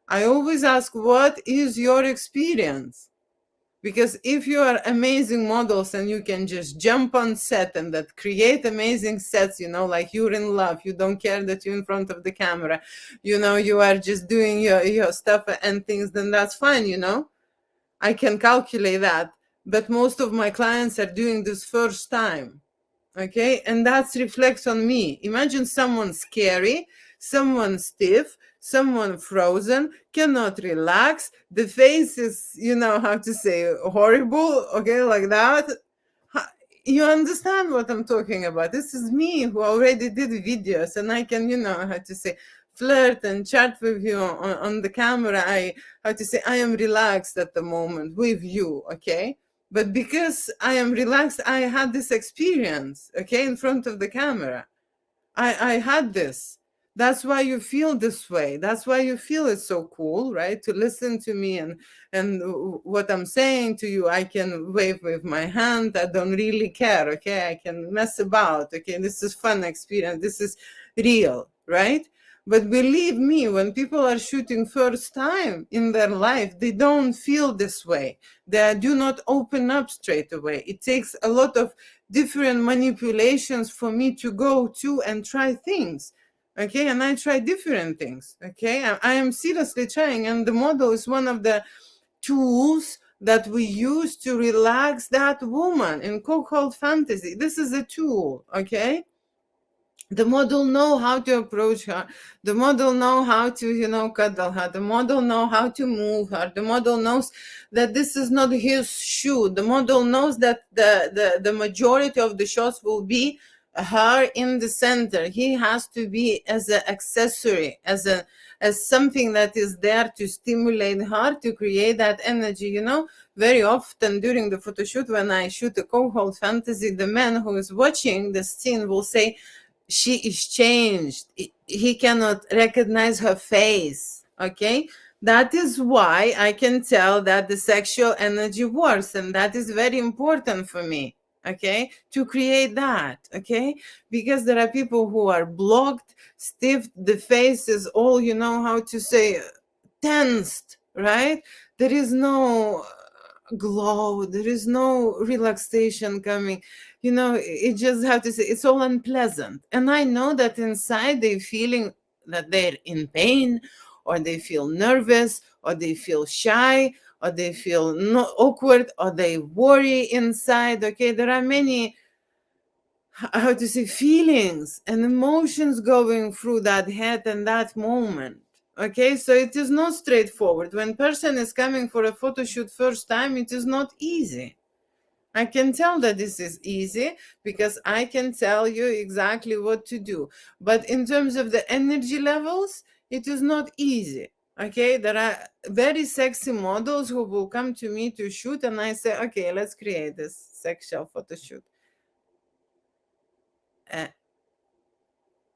I always ask, what is your experience? Because if you are amazing models and you can just jump on set and that create amazing sets, like you're in love, you don't care that you're in front of the camera, you are just doing your stuff and things, then that's fine, I can calculate that. But most of my clients are doing this first time. Okay, and that reflects on me. Imagine someone scary, someone stiff, someone frozen, cannot relax, the face is, how to say, horrible, okay, like that. You understand what I'm talking about? This is me who already did videos, and I can, how to say, flirt and chat with you on the camera. How to say, I am relaxed at the moment with you, okay? But because I am relaxed, I had this experience, okay, in front of the camera. I had this. That's why you feel this way. That's why you feel it's so cool, right? To listen to me and what I'm saying to you, I can wave with my hand. I don't really care, okay? I can mess about, okay? This is fun experience. This is real, right? But believe me, when people are shooting first time in their life, they don't feel this way. They do not open up straight away. It takes a lot of different manipulations for me to go to and try things. Okay, and I try different things. Okay, I am seriously trying, and the model is one of the tools that we use to relax that woman in cuckold fantasy. This is a tool, okay? The model know how to approach her. The model know how to cuddle her. The model know how to move her. The model knows that this is not his shoe. The model knows that the majority of the shots will be her in the center. He has to be as an accessory, as something that is there to stimulate her, to create that energy. Very often during the photo shoot, when I shoot a cuckold fantasy, the man who is watching the scene will say, she is changed. He cannot recognize her face. Okay, that is why I can tell that the sexual energy works, and that is very important for me, okay, to create that. Okay, because there are people who are blocked, stiff, the face is all, how to say, tensed, right? There is no glow, there is no relaxation coming. It just have to say, it's all unpleasant. And I know that inside they feeling that they're in pain, or they feel nervous, or they feel shy, or they feel awkward, or they worry inside. Okay, there are many, how to say, feelings and emotions going through that head and that moment. Okay, so it is not straightforward. When person is coming for a photo shoot first time, it is not easy. I can tell that this is easy because I can tell you exactly what to do. But in terms of the energy levels, it is not easy. Okay, there are very sexy models who will come to me to shoot, and I say, okay, let's create this sexual photo shoot. And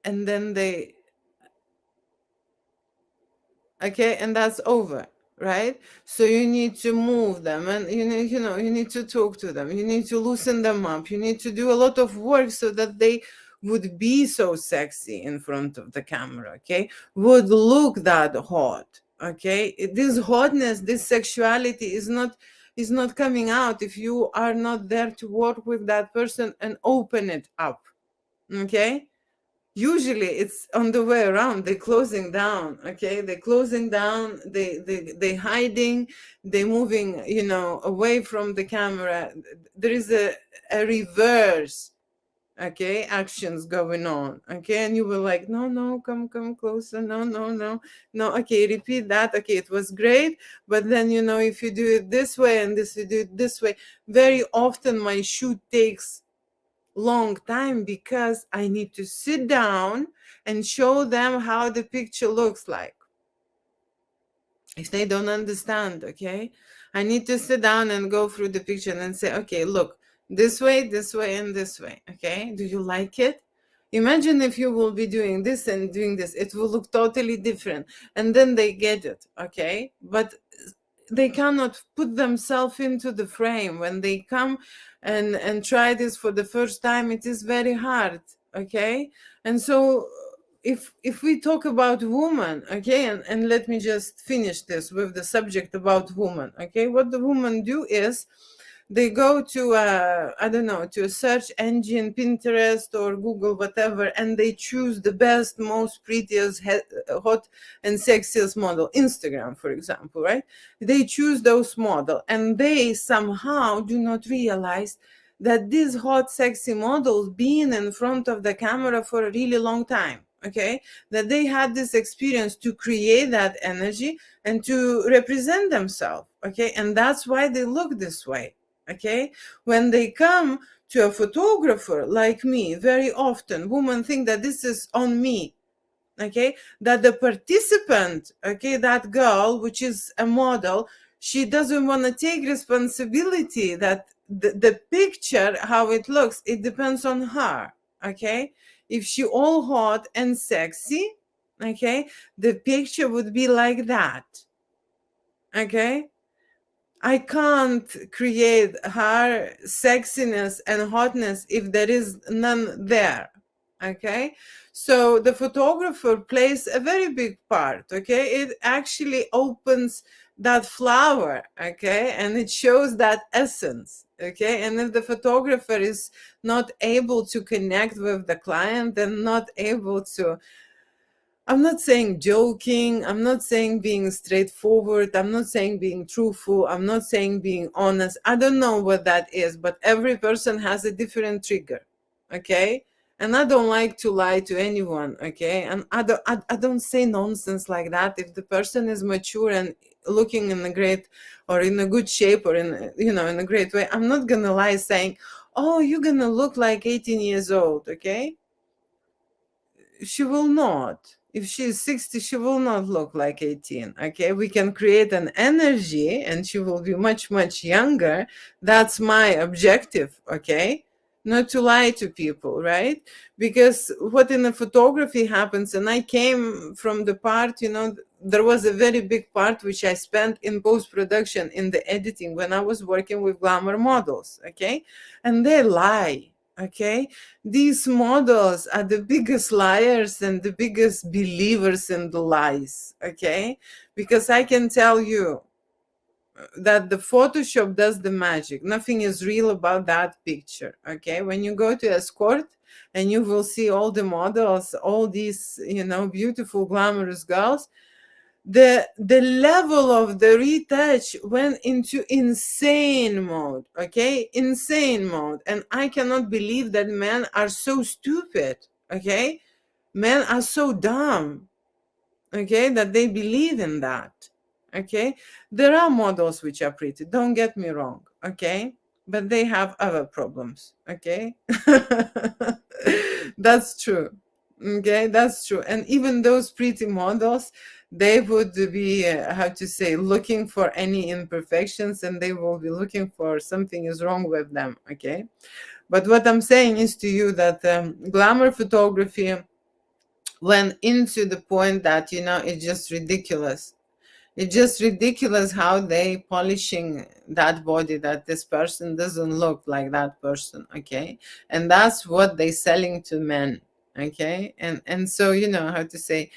then they, okay, and that's over, right? So you need to move them, and you need to talk to them, you need to loosen them up, you need to do a lot of work so that they would be so sexy in front of the camera, okay, would look that hot. Okay, this hotness, this sexuality is not coming out if you are not there to work with that person and open it up. Okay, usually it's on the way around. They're closing down. Okay, they're closing down, they hiding, they moving, away from the camera. There is a reverse, okay, actions going on. Okay, and you were like, no, no, come closer, no, no, no, no. Okay, repeat that. Okay, it was great, but then, if you do it this way and this, you do it this way. Very often my shoot takes long time because I need to sit down and show them how the picture looks like. If they don't understand, okay, I need to sit down and go through the picture and say, okay, look, this way, and this way. Okay, do you like it? Imagine if you will be doing this and doing this, it will look totally different. And then they get it, okay? But they cannot put themselves into the frame. When they come and try this for the first time, it is very hard, okay? And so if we talk about woman, okay, and let me just finish this with the subject about woman, okay, what the women do is they go to I don't know, to a search engine, Pinterest or Google, whatever, and they choose the best, most prettiest, hot and sexiest model. Instagram, for example, right? They choose those model, and they somehow do not realize that these hot, sexy models being in front of the camera for a really long time, okay, that they had this experience to create that energy and to represent themselves, okay, and that's why they look this way, okay. When they come to a photographer like me, very often women think that this is on me, okay, that the participant, okay, that girl which is a model, she doesn't want to take responsibility, that the picture, how it looks, it depends on her, okay. If she all hot and sexy, okay, the picture would be like that, okay. I can't create her sexiness and hotness if there is none there, okay. So the photographer plays a very big part, okay. It actually opens that flower, okay, and it shows that essence, okay. And if the photographer is not able to connect with the client and not able to, I'm not saying joking, I'm not saying being straightforward, I'm not saying being truthful, I'm not saying being honest. I don't know what that is, but every person has a different trigger, okay? And I don't like to lie to anyone, okay? And I don't say nonsense like that. If the person is mature and looking in a great or in a good shape or in, you know, in a great way, I'm not gonna lie saying, oh, you're gonna look like 18 years old, okay? She will not. If she's 60, she will not look like 18, okay. We can create an energy and she will be much, much younger. That's my objective, okay, not to lie to people, right? Because what in the photography happens, and I came from the part, you know, there was a very big part which I spent in post-production, in the editing, when I was working with glamour models, okay, and they lie, okay. These models are the biggest liars and the biggest believers in the lies, okay? Because I can tell you that the Photoshop does the magic. Nothing is real about that picture, okay? When you go to escort and you will see all the models, all these, you know, beautiful, glamorous girls, the level of the retouch went into insane mode, okay, insane mode. And I cannot believe that men are so stupid, okay, men are so dumb, okay, that they believe in that, okay. There are models which are pretty, don't get me wrong, okay, but they have other problems, okay. That's true, okay, that's true. And even those pretty models, they would be how to say, looking for any imperfections, and they will be looking for something is wrong with them, okay. But what I'm saying is to you that glamour photography went into the point that, you know, it's just ridiculous. It's just ridiculous how they polishing that body, that this person doesn't look like that person, okay. And that's what they selling to men, okay. And so, you know, how to say,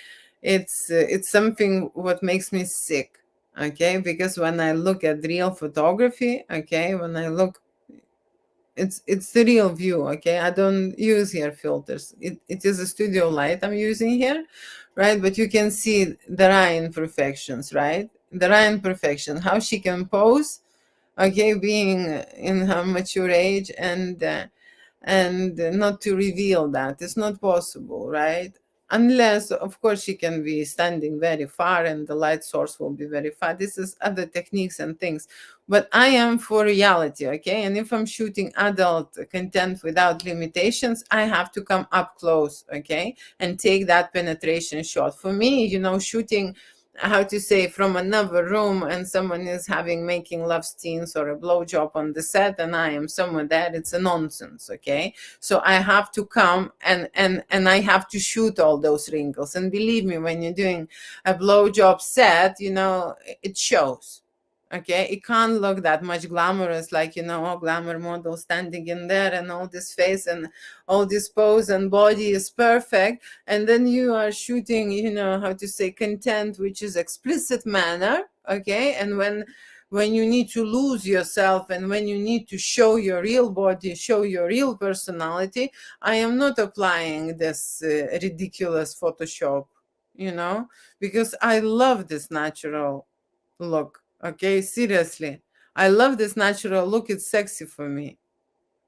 it's something what makes me sick, okay. Because when I look at real photography, okay, when I look, it's the real view, okay. I don't use here filters. It is a studio light I'm using here, right? But you can see there are imperfections, right? There are imperfections, how she can pose, okay, being in her mature age, and not to reveal that. It's not possible, right? Unless, of course, she can be standing very far and the light source will be very far. This is other techniques and things. But I am for reality, okay? And if I'm shooting adult content without limitations, I have to come up close, okay? And take that penetration shot. For me, you know, shooting, how to say, from another room and someone is having making love scenes or a blowjob on the set and I am somewhere there, it's a nonsense, okay. So I have to come and I have to shoot all those wrinkles. And believe me, when you're doing a blowjob set, you know, it shows, Okay, it can't look that much glamorous, like, all glamour model standing in there and all this face and all this pose and body is perfect. And then you are shooting, how to say, content, which is explicit manner. Okay. And when you need to lose yourself and when you need to show your real body, show your real personality, I am not applying this ridiculous Photoshop, because I love this natural look. Okay, seriously, I love this natural look. It's sexy for me.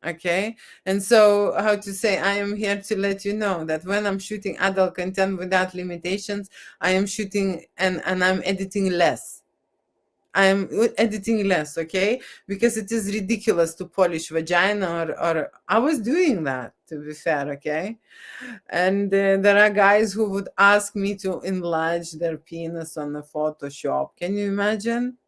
Okay, and so, how to say, I am here to let you know that when I'm shooting adult content without limitations, I am shooting and I'm editing less. I am editing less. Okay, because it is ridiculous to polish vagina, or I was doing that, to be fair. Okay, and there are guys who would ask me to enlarge their penis on the Photoshop. Can you imagine?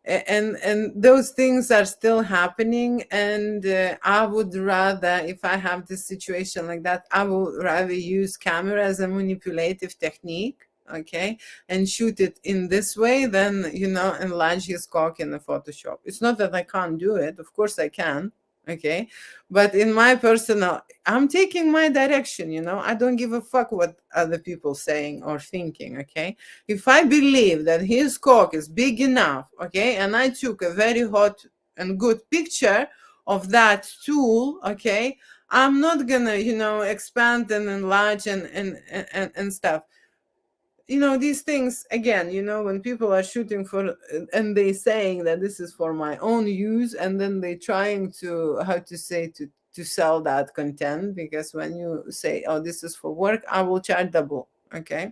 And those things are still happening, and I would rather, if I have this situation like that, I would rather use camera as a manipulative technique. Okay, and shoot it in this way than enlarge his cock in the Photoshop. It's not that I can't do it, of course I can. Okay, but in my personal, I'm taking my direction. I don't give a fuck what other people saying or thinking. Okay, if I believe that his cock is big enough, okay, and I took a very hot and good picture of that tool, okay, I'm not gonna, expand and enlarge and stuff. These things, again, when people are shooting for, and they saying that this is for my own use, and then they trying to, how to say, to sell that content, because when you say, oh, this is for work, I will charge double. Okay,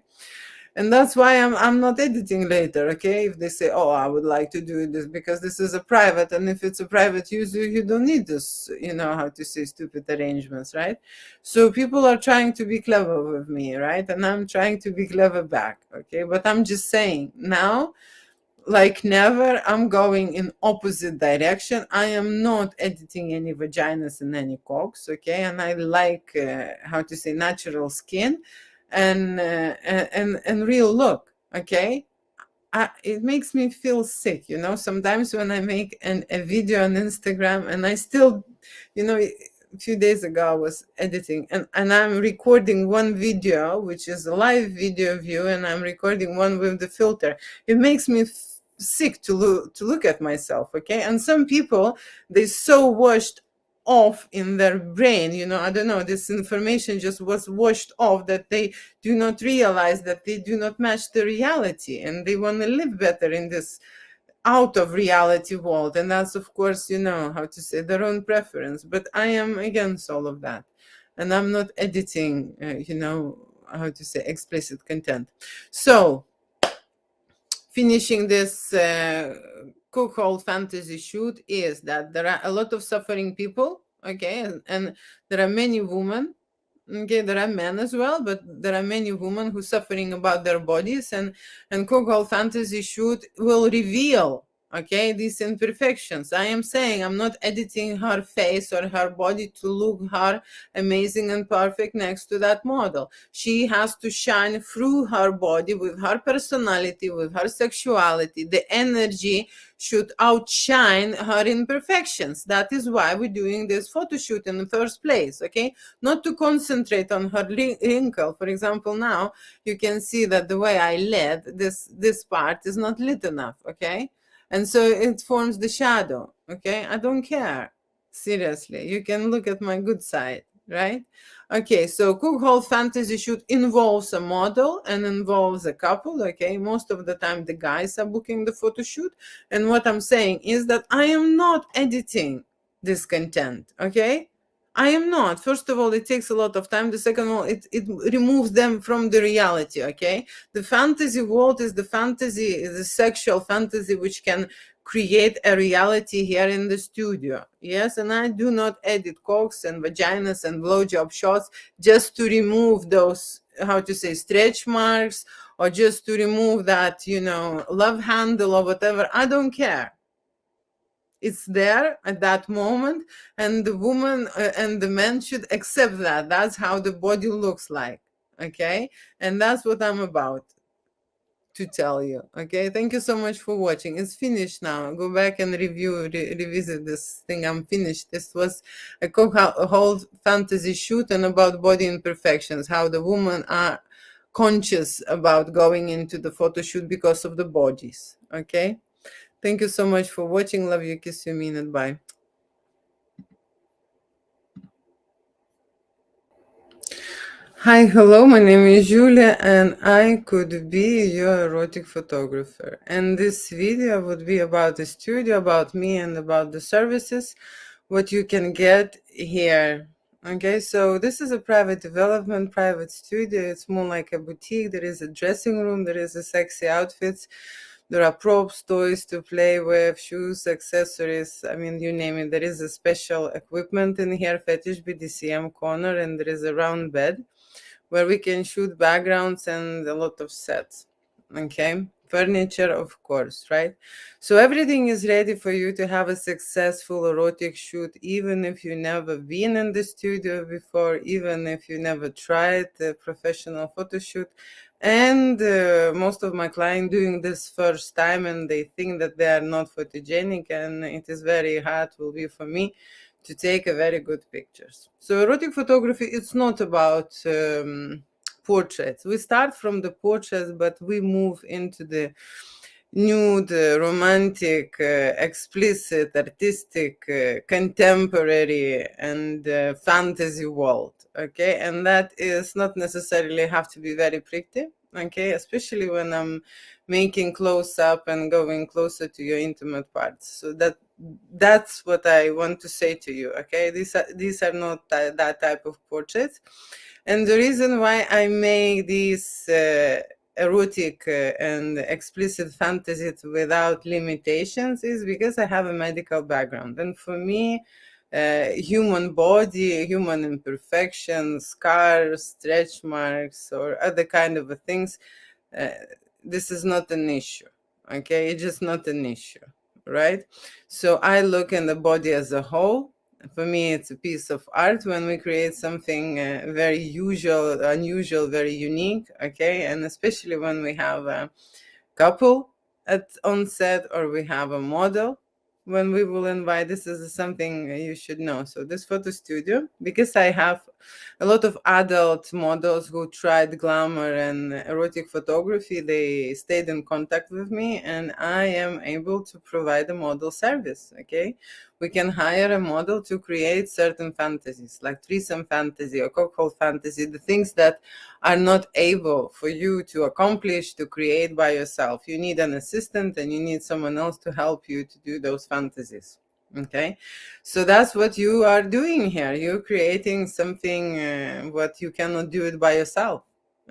and that's why I'm not editing later. Okay, if they say, oh, I would like to do this, because this is a private, and if it's a private use, you don't need this, how to say, stupid arrangements, right? So people are trying to be clever with me, right? And I'm trying to be clever back. Okay, but I'm just saying now, like never, I'm going in opposite direction. I am not editing any vaginas and any cocks. Okay, and I like, how to say, natural skin and real look. Okay, it makes me feel sick, sometimes when I make a video on Instagram, and I still, a few days ago I was editing, and I'm recording one video, which is a live video view, and I'm recording one with the filter. It makes me sick to look at myself. Okay, and some people, they so washed off in their brain, I don't know, this information just was washed off, that they do not realize that they do not match the reality, and they want to live better in this out of reality world. And that's, of course, how to say, their own preference. But I am against all of that, and I'm not editing, how to say, explicit content. So, finishing this CUCKOLD fantasy shoot, is that there are a lot of suffering people. Okay, and there are many women. Okay, there are men as well, but there are many women who suffering about their bodies, and CUCKOLD fantasy shoot will reveal, okay, these imperfections. I am saying I'm not editing her face or her body to look her amazing and perfect next to that model. She has to shine through her body with her personality, with her sexuality. The energy should outshine her imperfections. That is why we're doing this photo shoot in the first place. Okay, not to concentrate on her wrinkle. For example, now you can see that the way I lit this part is not lit enough. Okay, and so it forms the shadow. Okay, I don't care, seriously. You can look at my good side, right? Okay, so CUCKOLD fantasy shoot involves a model and involves a couple. Okay, most of the time the guys are booking the photo shoot, and what I'm saying is that I am not editing this content. Okay, I am not. First of all, it takes a lot of time. The second one, it removes them from the reality. Okay, the fantasy world is the fantasy, is the sexual fantasy, which can create a reality here in the studio. Yes, and I do not edit cocks and vaginas and blowjob shots just to remove those, how to say, stretch marks, or just to remove that, love handle or whatever. I don't care. It's there at that moment, and the woman and the man should accept that. That's how the body looks like. Okay, and that's what I'm about. to tell you. Okay, thank you so much for watching. It's finished now. Go back and revisit this thing. I'm finished. This was a whole fantasy shoot and about body imperfections, how the women are conscious about going into the photo shoot because of the bodies. Okay, thank you so much for watching. Love you, kiss you, mean it. Bye. Hi, hello, my name is Julia and I could be your erotic photographer. And this video would be about the studio, about me, and about the services, what you can get here. Okay, so this is a private development, private studio. It's more like a boutique. There is a dressing room, there is a sexy outfits, there are props, toys to play with, shoes, accessories. I mean, you name it. There is a special equipment in here, fetish BDSM corner, and there is a round bed where we can shoot backgrounds and a lot of sets. Okay, furniture, of course, right? So everything is ready for you to have a successful erotic shoot, even if you never been in the studio before, even if you never tried a professional photo shoot. And most of my clients doing this first time and they think that they are not photogenic, and it is very hard will be for me to take a very good pictures. So erotic photography, it's not about portraits. We start from the portraits, but we move into the nude, romantic, explicit, artistic, contemporary, and fantasy world. Okay, and that is not necessarily have to be very pretty. Okay, especially when I'm making close up and going closer to your intimate parts. So that's what I want to say to you. Okay, these are not that type of portraits, and the reason why I make these erotic and explicit fantasies without limitations is because I have a medical background, and for me, human body, human imperfections, scars, stretch marks, or other kind of things, uh, this is not an issue. Okay, it's just not an issue, right? So I look in the body as a whole. For me, it's a piece of art when we create something very usual, unusual, very unique. Okay, and especially when we have a couple at on set, or we have a model when we will invite. This is something you should know. So this photo studio, because I have a lot of adult models who tried glamour and erotic photography, they stayed in contact with me, and I am able to provide a model service. Okay, we can hire a model to create certain fantasies like threesome fantasy or cuckold fantasy, the things that are not able for you to accomplish, to create by yourself. You need an assistant and you need someone else to help you to do those fantasies. Okay, so that's what you are doing here. You're creating something what you cannot do it by yourself.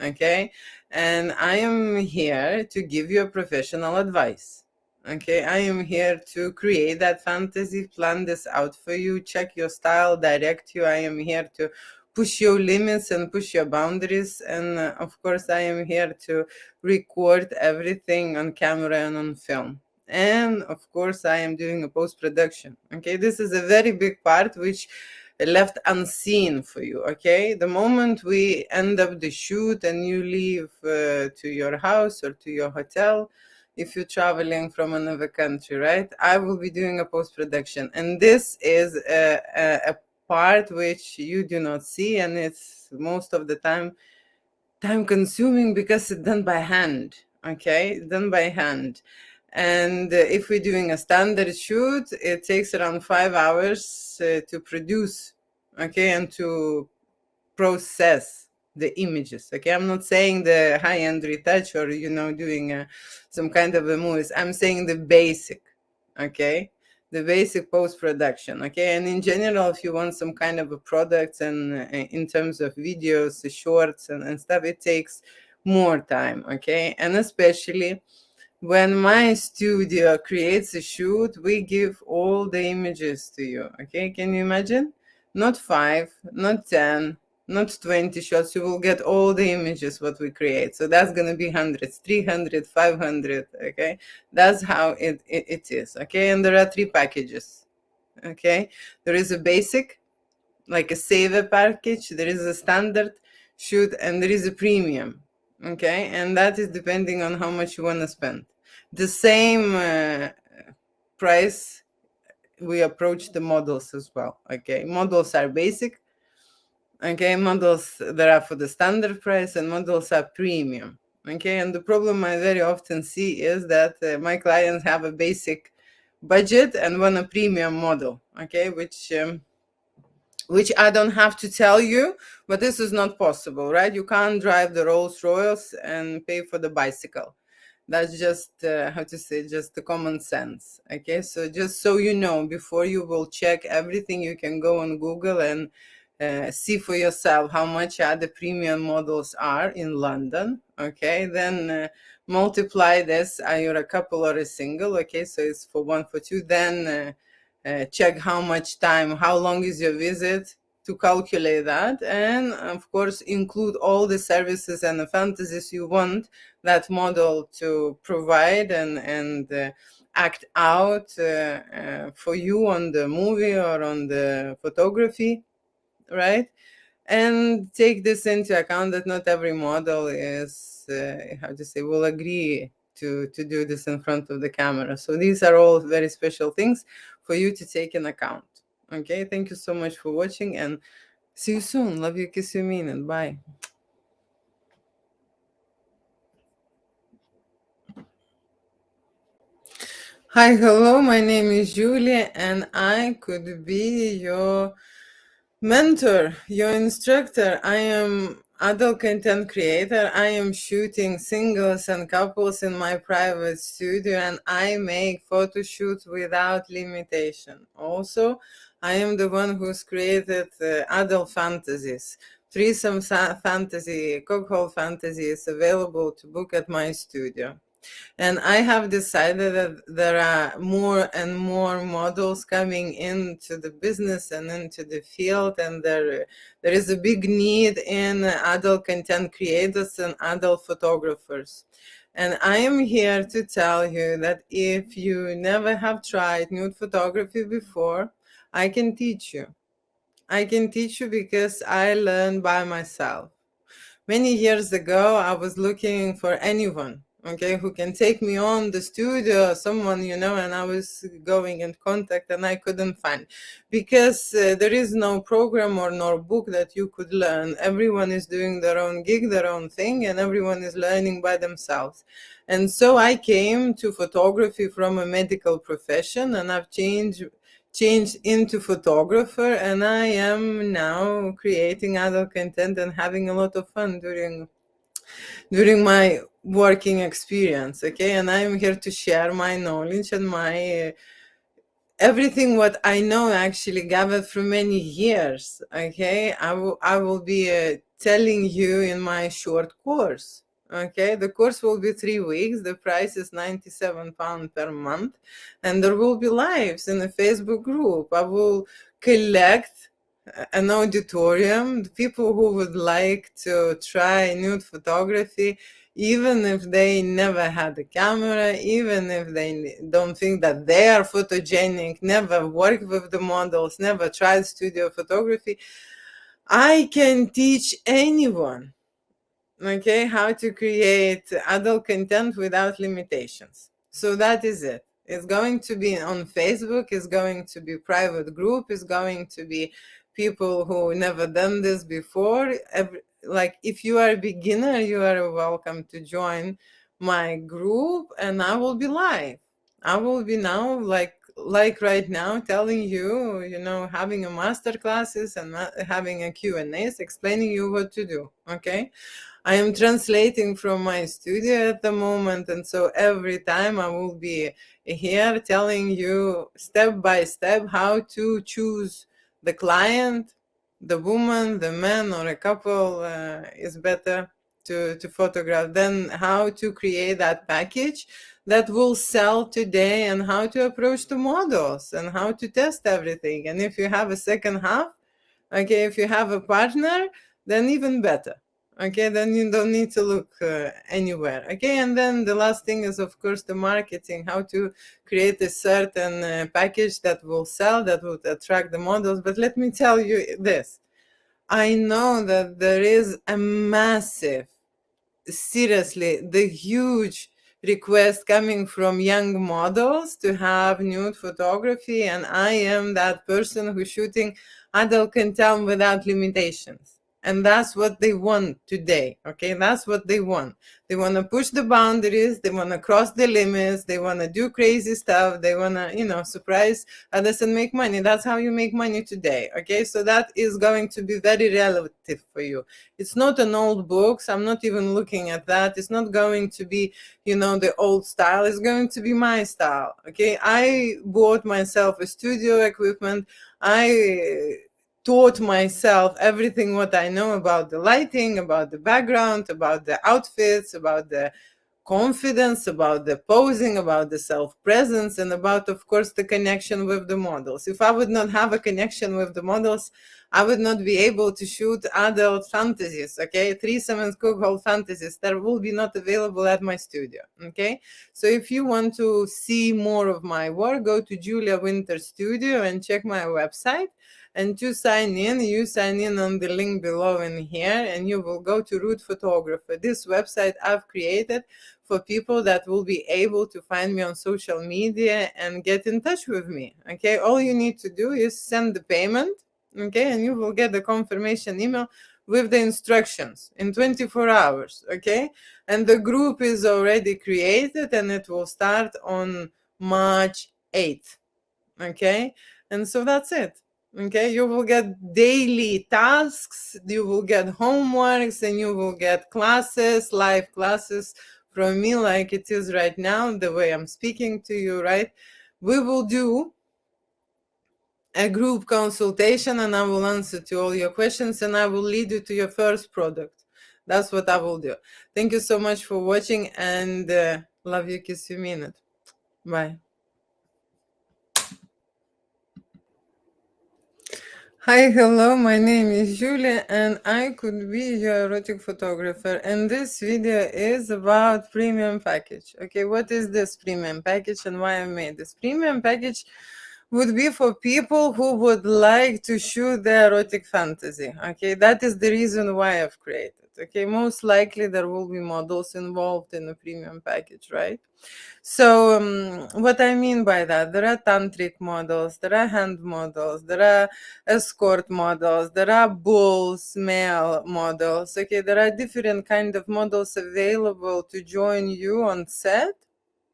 Okay, and I am here to give you a professional advice. Okay, I am here to create that fantasy, plan this out for you, check your style, direct you. I am here to push your limits and push your boundaries, and of course I am here to record everything on camera and on film. And of course I am doing a post-production. Okay, this is a very big part which left unseen for you. Okay, the moment we end up the shoot and you leave to your house or to your hotel, if you're traveling from another country, right, I will be doing a post-production, and this is a part which you do not see, and it's most of the time consuming because it's done by hand. Okay, done by hand. And if we're doing a standard shoot, it takes around 5 hours to produce, okay, and to process the images. Okay, I'm not saying the high-end retouch or doing some kind of a movies. I'm saying the basic. Okay, the basic post-production. Okay, and in general, if you want some kind of a product, and in terms of videos, shorts, and stuff, it takes more time. Okay, and especially when my studio creates a shoot, we give all the images to you. Okay, can you imagine? Not 5, not 10, not 20 shots. You will get all the images what we create. So that's going to be hundreds, 300, 500. Okay, that's how it is. Okay, and there are 3 packages. Okay, there is a basic, like a saver package, there is a standard shoot, and there is a premium. Okay, and that is depending on how much you want to spend. The same price we approach the models as well. Okay, models are basic. Okay, models that are for the standard price, and models are premium. Okay, and the problem I very often see is that my clients have a basic budget and want a premium model. Okay, which I don't have to tell you, but this is not possible, right? You can't drive the Rolls Royce and pay for the bicycle. That's just how to say, just the common sense. Okay, so just so you know, before you will check everything, you can go on Google and see for yourself how much the premium models are in London. Okay, then multiply this, you're a couple or a single. Okay, so it's for one, for two. Then check how much time, how long is your visit, to calculate that, and of course include all the services and the fantasies you want that model to provide and act out for you on the movie or on the photography, right? And take this into account that not every model is how to say, will agree to do this in front of the camera. So these are all very special things for you to take in account. Okay, thank you so much for watching, and see you soon. Love you, kiss you, mean it. Bye. Hi, hello, my name is Julia, and I could be your mentor, your instructor. I am adult content creator. I am shooting singles and couples in my private studio, and I make photo shoots without limitation. Also, I am the one who's created adult fantasies. Threesome fantasy, cuckold fantasy is available to book at my studio. And I have decided that there are more and more models coming into the business and into the field, and there is a big need in adult content creators and adult photographers. And I am here to tell you that if you never have tried nude photography before, I can teach you. I can teach you because I learned by myself. Many years ago, I was looking for anyone, okay, who can take me on the studio, someone, and I was going in contact, and I couldn't find, because there is no program or no book that you could learn. Everyone is doing their own gig, their own thing, and everyone is learning by themselves. And so I came to photography from a medical profession, and I've changed into photographer, and I am now creating adult content and having a lot of fun during my working experience. Okay, and I'm here to share my knowledge and my everything what I know, actually gathered through many years. Okay, I will be telling you in my short course. Okay, the course will be 3 weeks. The price is £97 per month, and there will be lives in a Facebook group. I will collect an auditorium, the people who would like to try nude photography, even if they never had a camera, even if they don't think that they are photogenic, never worked with the models, never tried studio photography. I can teach anyone, okay, how to create adult content without limitations. So that is it. It's going to be on Facebook, it's going to be private group, it's going to be people who never done this before. Like, if you are a beginner, you are welcome to join my group, and I will be live. I will be now, like right now, telling you, having a master classes and having a Q&As, explaining you what to do. Okay, I am translating from my studio at the moment, and so every time I will be here telling you step by step how to choose the client, the woman, the man, or a couple is better to photograph, then how to create that package that will sell today, and how to approach the models, and how to test everything. And if you have a second half, okay, if you have a partner, then even better. Okay, then you don't need to look anywhere. Okay, and then the last thing is, of course, the marketing, how to create a certain package that will sell, that will attract the models. But let me tell you this. I know that there is a massive seriously, the huge request coming from young models to have nude photography, and I am that person who's shooting adult content without limitations. And that's what they want today. Okay, that's what they want. They want to push the boundaries, they want to cross the limits, they want to do crazy stuff, they want to, surprise others and make money. That's how you make money today. Okay, so that is going to be very relative for you. It's not an old books. I'm not even looking at that. It's not going to be, the old style. It's going to be my style. Okay, I bought myself a studio equipment. I taught myself everything what I know about the lighting, about the background, about the outfits, about the confidence, about the posing, about the self-presence, and about, of course, the connection with the models. If I would not have a connection with the models, I would not be able to shoot adult fantasies, okay? Threesome and cuckold fantasies that will be not available at my studio, okay? So if you want to see more of my work, go to Julia Winter Studio and check my website. And to sign in, you sign in on the link below in here, and you will go to Root Photographer. This website I've created for people that will be able to find me on social media and get in touch with me. Okay, all you need to do is send the payment, okay, and you will get the confirmation email with the instructions in 24 hours. Okay, and the group is already created and it will start on March 8th. Okay, and so that's it. Okay, you will get daily tasks, you will get homeworks, and you will get classes, live classes from me, like it is right now, the way I'm speaking to you, right? We will do a group consultation and I will answer to all your questions and I will lead you to your first product. That's what I will do. Thank you so much for watching, and love you, kiss you, mean it. Bye. Hi, hello, my name is Julia and I could be your erotic photographer, and this video is about premium package. Okay, what is this premium package and why I made this? Premium package would be for people who would like to shoot their erotic fantasy. Okay, that is the reason why I've created. Okay, most likely there will be models involved in a premium package, right? So, what I mean by that, there are tantric models, there are hand models, there are escort models, there are bulls, male models. Okay, there are different kind of models available to join you on set.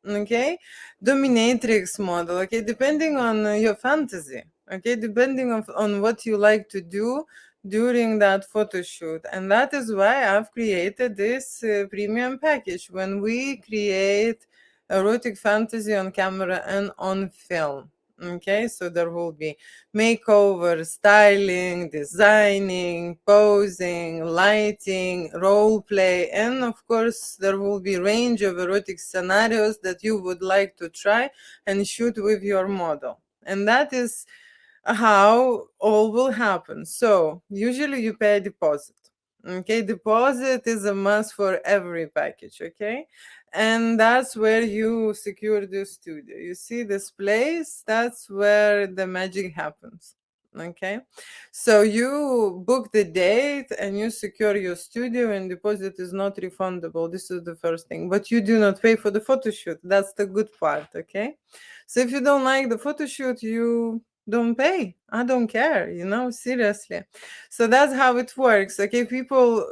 Okay, dominatrix model. Okay, depending on your fantasy. Okay, depending on what you like to do during that photo shoot, and that is why I've created this premium package. When we create erotic fantasy on camera and on film. Okay, so there will be makeover, styling, designing, posing, lighting, role play, and of course there will be range of erotic scenarios that you would like to try and shoot with your model. And that is how all will happen. So usually you pay a deposit. Okay, deposit is a must for every package. Okay, and that's where you secure the studio. You see this place, that's where the magic happens. Okay, so you book the date and you secure your studio, and deposit is not refundable. This is the first thing, but you do not pay for the photo shoot. That's the good part. Okay, so if you don't like the photo shoot, you don't pay. I don't care, seriously. So that's how it works. Okay, people,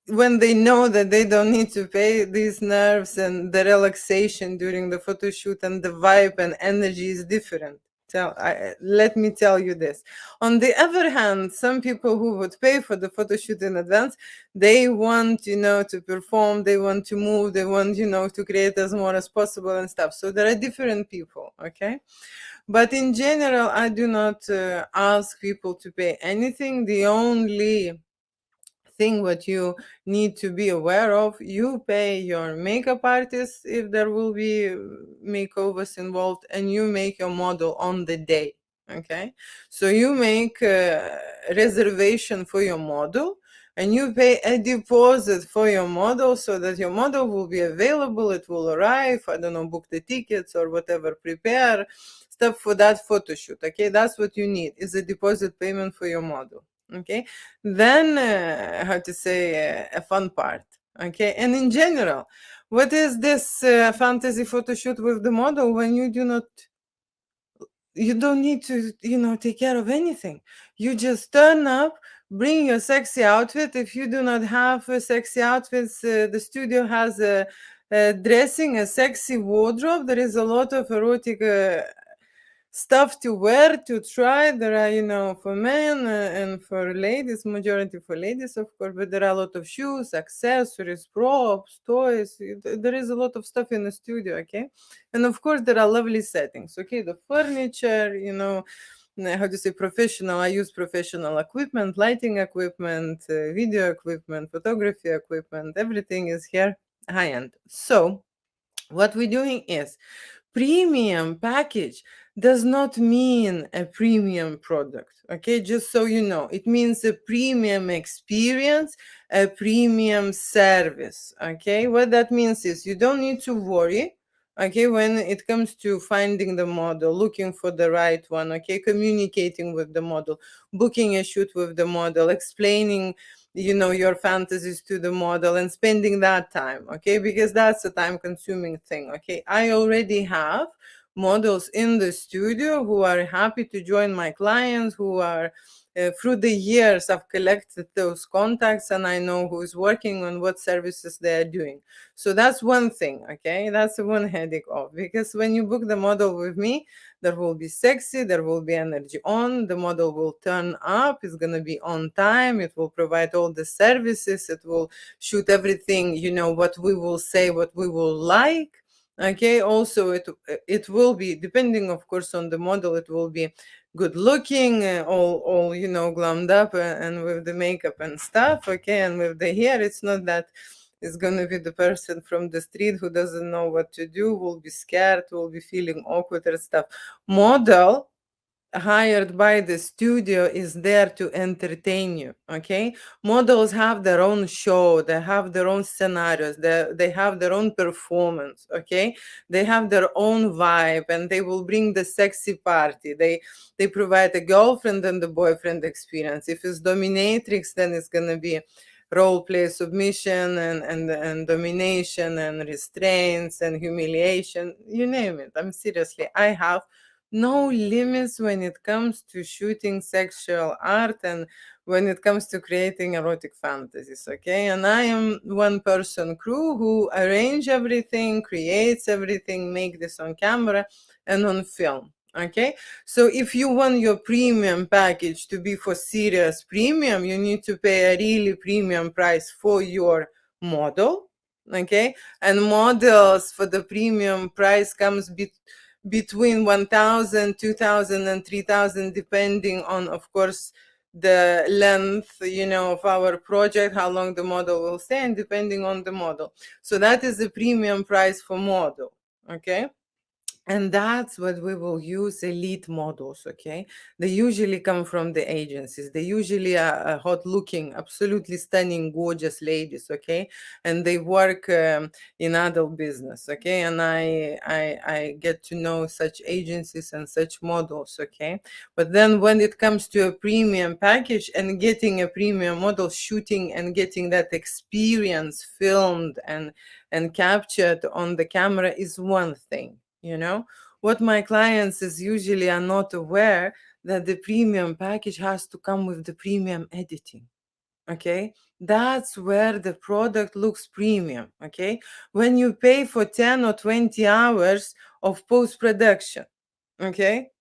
when they know that they don't need to pay, these nerves and the relaxation during the photo shoot and the vibe and energy is different. Let me tell you this. On the other hand, some people who would pay for the photo shoot in advance, they want, to perform, they want to move, they want, to create as more as possible and stuff. So there are different people, okay? But in general, I do not ask people to pay anything. The only thing what you need to be aware of, you pay your makeup artist if there will be makeovers involved, and you make your model on the day. Okay, so you make a reservation for your model and you pay a deposit for your model so that your model will be available, it will arrive, I don't know, book the tickets or whatever, prepare stuff for that photo shoot. Okay, that's what you need, is a deposit payment for your model. Okay, then how to say, a fun part. Okay, and in general, what is this fantasy photo shoot with the model when you don't need to, take care of anything. You just turn up, bring your sexy outfit. If you do not have sexy outfits, the studio has a dressing, a sexy wardrobe. There is a lot of erotic stuff to wear, to try. There are, for men and for ladies, majority for ladies, of course, but there are a lot of shoes, accessories, props, toys. There is a lot of stuff in the studio, okay? And of course, there are lovely settings, okay? The furniture, how to say, professional. I use professional equipment, lighting equipment, video equipment, photography equipment. Everything is here high end. So, what we're doing is premium package does not mean a premium product, okay? Just so you know, it means a premium experience, a premium service, okay? What that means is you don't need to worry, okay, when it comes to finding the model, looking for the right one, okay, communicating with the model, booking a shoot with the model, explaining your fantasies to the model and spending that time, okay, because that's a time consuming thing, okay. I already have models in the studio who are happy to join my clients, who are through the years I've collected those contacts and I know who's working on what services they are doing. So that's one thing, okay, that's one headache off, because when you book the model with me, there will be sexy, there will be energy on, the model will turn up, it's going to be on time, it will provide all the services, it will shoot everything, what we will say, what we will like, okay. Also, it will be, depending of course on the model, it will be good looking, all glammed up and with the makeup and stuff, okay. And with the hair, it's not that it's going to be the person from the street who doesn't know what to do, will be scared, will be feeling awkward and stuff. Model hired by the studio is there to entertain you, okay. Models have their own show, they have their own scenarios, they have their own performance, okay. They have their own vibe and they will bring the sexy party. They provide a girlfriend and the boyfriend experience. If it's dominatrix, then it's going to be role play, submission and domination and restraints and humiliation, you name it. I'm seriously, I have no limits when it comes to shooting sexual art and when it comes to creating erotic fantasies, okay. And I am one person crew who arrange everything, creates everything, make this on camera and on film, okay. So if you want your premium package to be for serious premium, you need to pay a really premium price for your model, okay. And models for the premium price comes between 1,000, 2,000 and 3,000, depending on, of course, the length, of our project, how long the model will stay, and depending on the model. So that is the premium price for model, okay. And that's what we will use, elite models, okay? They usually come from the agencies. They usually are hot looking, absolutely stunning, gorgeous ladies, okay? And they work in adult business, okay? And I get to know such agencies and such models, okay? But then when it comes to a premium package and getting a premium model, shooting and getting that experience filmed and captured on the camera is one thing. What my clients is usually are not aware that the premium package has to come with the premium editing, okay. That's where the product looks premium, okay. When you pay for 10 or 20 hours of post-production, okay,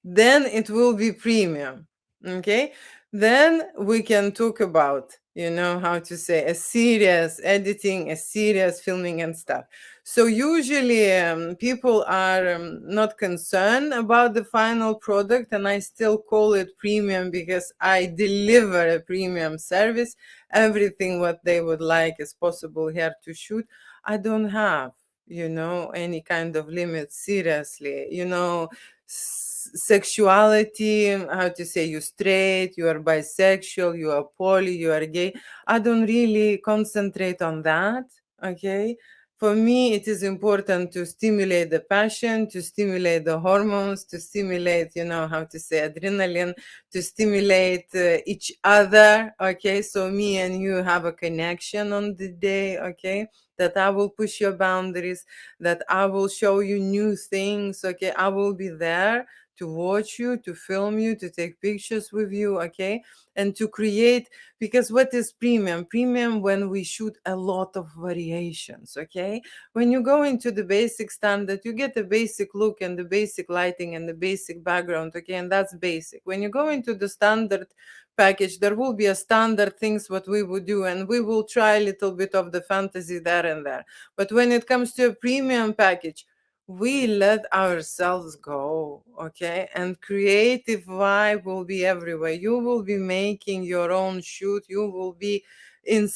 then it will be premium, okay. Then we can talk about, how to say, a serious editing, a serious filming and stuff. So usually people are not concerned about the final product, and I still call it premium because I deliver a premium service. Everything what they would like is possible here to shoot. I don't have any kind of limit, seriously. Sexuality, how to say, you straight, you are bisexual, you are poly, you are gay. I don't really concentrate on that, okay. For me, it is important to stimulate the passion, to stimulate the hormones, to stimulate, how to say, adrenaline, to stimulate each other. Okay, so me and you have a connection on the day. Okay, that I will push your boundaries, that I will show you new things. Okay, I will be there to watch you, to film you, to take pictures with you. Okay, and to create, because what is premium? Premium when we shoot a lot of variations. Okay, when you go into the basic standard, you get the basic look and the basic lighting and the basic background. Okay, and that's basic. When you go into the standard package, there will be a standard things what we would do, and we will try a little bit of the fantasy there and there. But when it comes to a premium package, we let ourselves go. Okay, and creative vibe will be everywhere. You will be making your own shoot. You will be in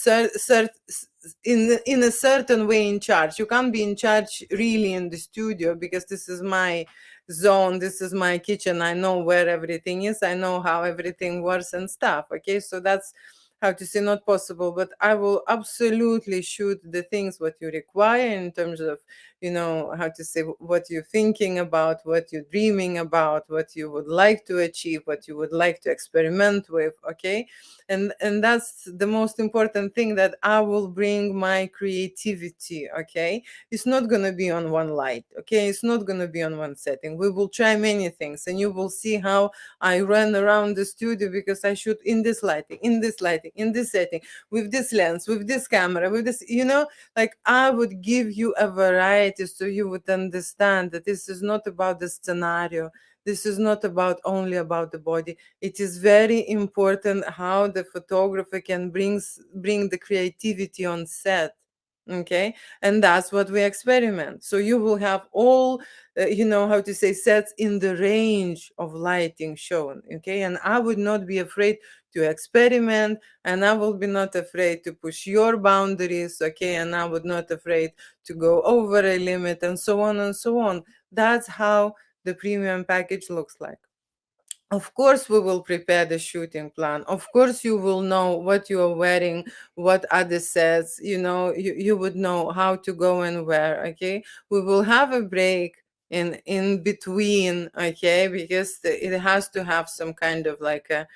in a certain way in charge. You can't be in charge really in the studio, because this is my zone, this is my kitchen. I know where everything is, I know how everything works and stuff. Okay, so that's how to say not possible. But I will absolutely shoot the things what you require in terms of, how to say, what you're thinking about, what you're dreaming about, what you would like to achieve, what you would like to experiment with. Okay, and that's the most important thing, that I will bring my creativity. Okay, it's not going to be on one light. Okay, it's not going to be on one setting. We will try many things, and you will see how I run around the studio, because I shoot in this lighting, in this lighting, in this setting, with this lens, with this camera, with this, like I would give you a variety, so you would understand that this is not about the scenario. This is not about only about the body. It is very important how the photographer can bring the creativity on set. Okay, and that's what we experiment. So you will have all how to say, sets in the range of lighting shown. Okay, and I would not be afraid to experiment, and I will be not afraid to push your boundaries. Okay, and I would not afraid to go over a limit, and so on and so on. That's how the premium package looks like. Of course, we will prepare the shooting plan. Of course, you will know what you are wearing, what are the sets, you would know how to go and wear. Okay, we will have a break in between. Okay, because it has to have some kind of like a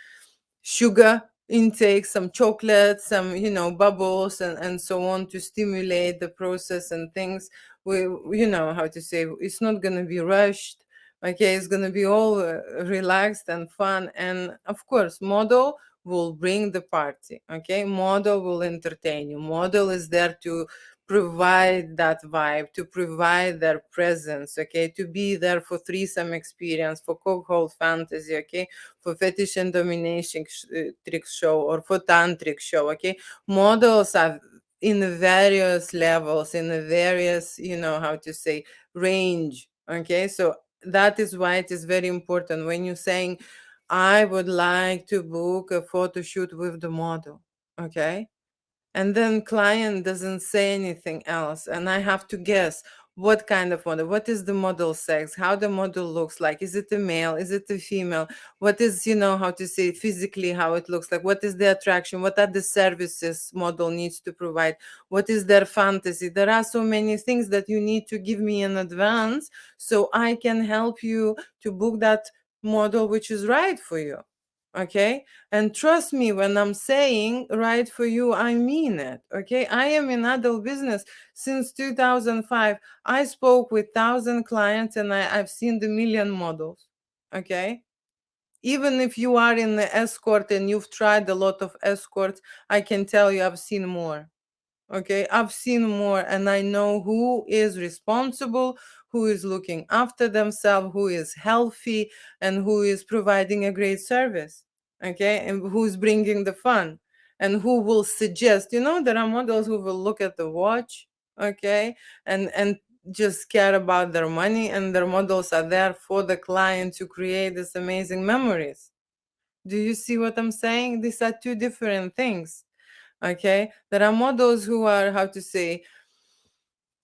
sugar intake, some chocolate, some bubbles, and so on, to stimulate the process and things. We how to say, it's not going to be rushed. Okay, it's going to be all relaxed and fun. And of course, model will bring the party. Okay, model will entertain you. Model is there to provide that vibe, to provide their presence. Okay, to be there for threesome experience, for cuckold fantasy. Okay, for fetish and domination trick show, or for tantric show. Okay, models are in various levels, in a various, how to say, range. Okay, so that is why it is very important when you're saying, I would like to book a photo shoot with the model. Okay, and then client doesn't say anything else, and I have to guess what kind of model, what is the model sex, how the model looks like, is it a male, is it a female, what is, how to say, physically how it looks like, what is the attraction, what are the services model needs to provide, what is their fantasy. There are so many things that you need to give me in advance, so I can help you to book that model which is right for you. Okay, and trust me, when I'm saying right for you, I mean it. Okay, I am in adult business since 2005. I spoke with 1,000 clients, and I've seen the million models. Okay, even if you are in the escort and you've tried a lot of escorts, I can tell you I've seen more. Okay, I've seen more, and I know who is responsible, who is looking after themselves, who is healthy, and who is providing a great service. Okay, and who's bringing the fun, and who will suggest. There are models who will look at the watch. Okay, and just care about their money, and their models are there for the client to create these amazing memories. Do you see what I'm saying? These are two different things. Okay, there are models who are, how to say,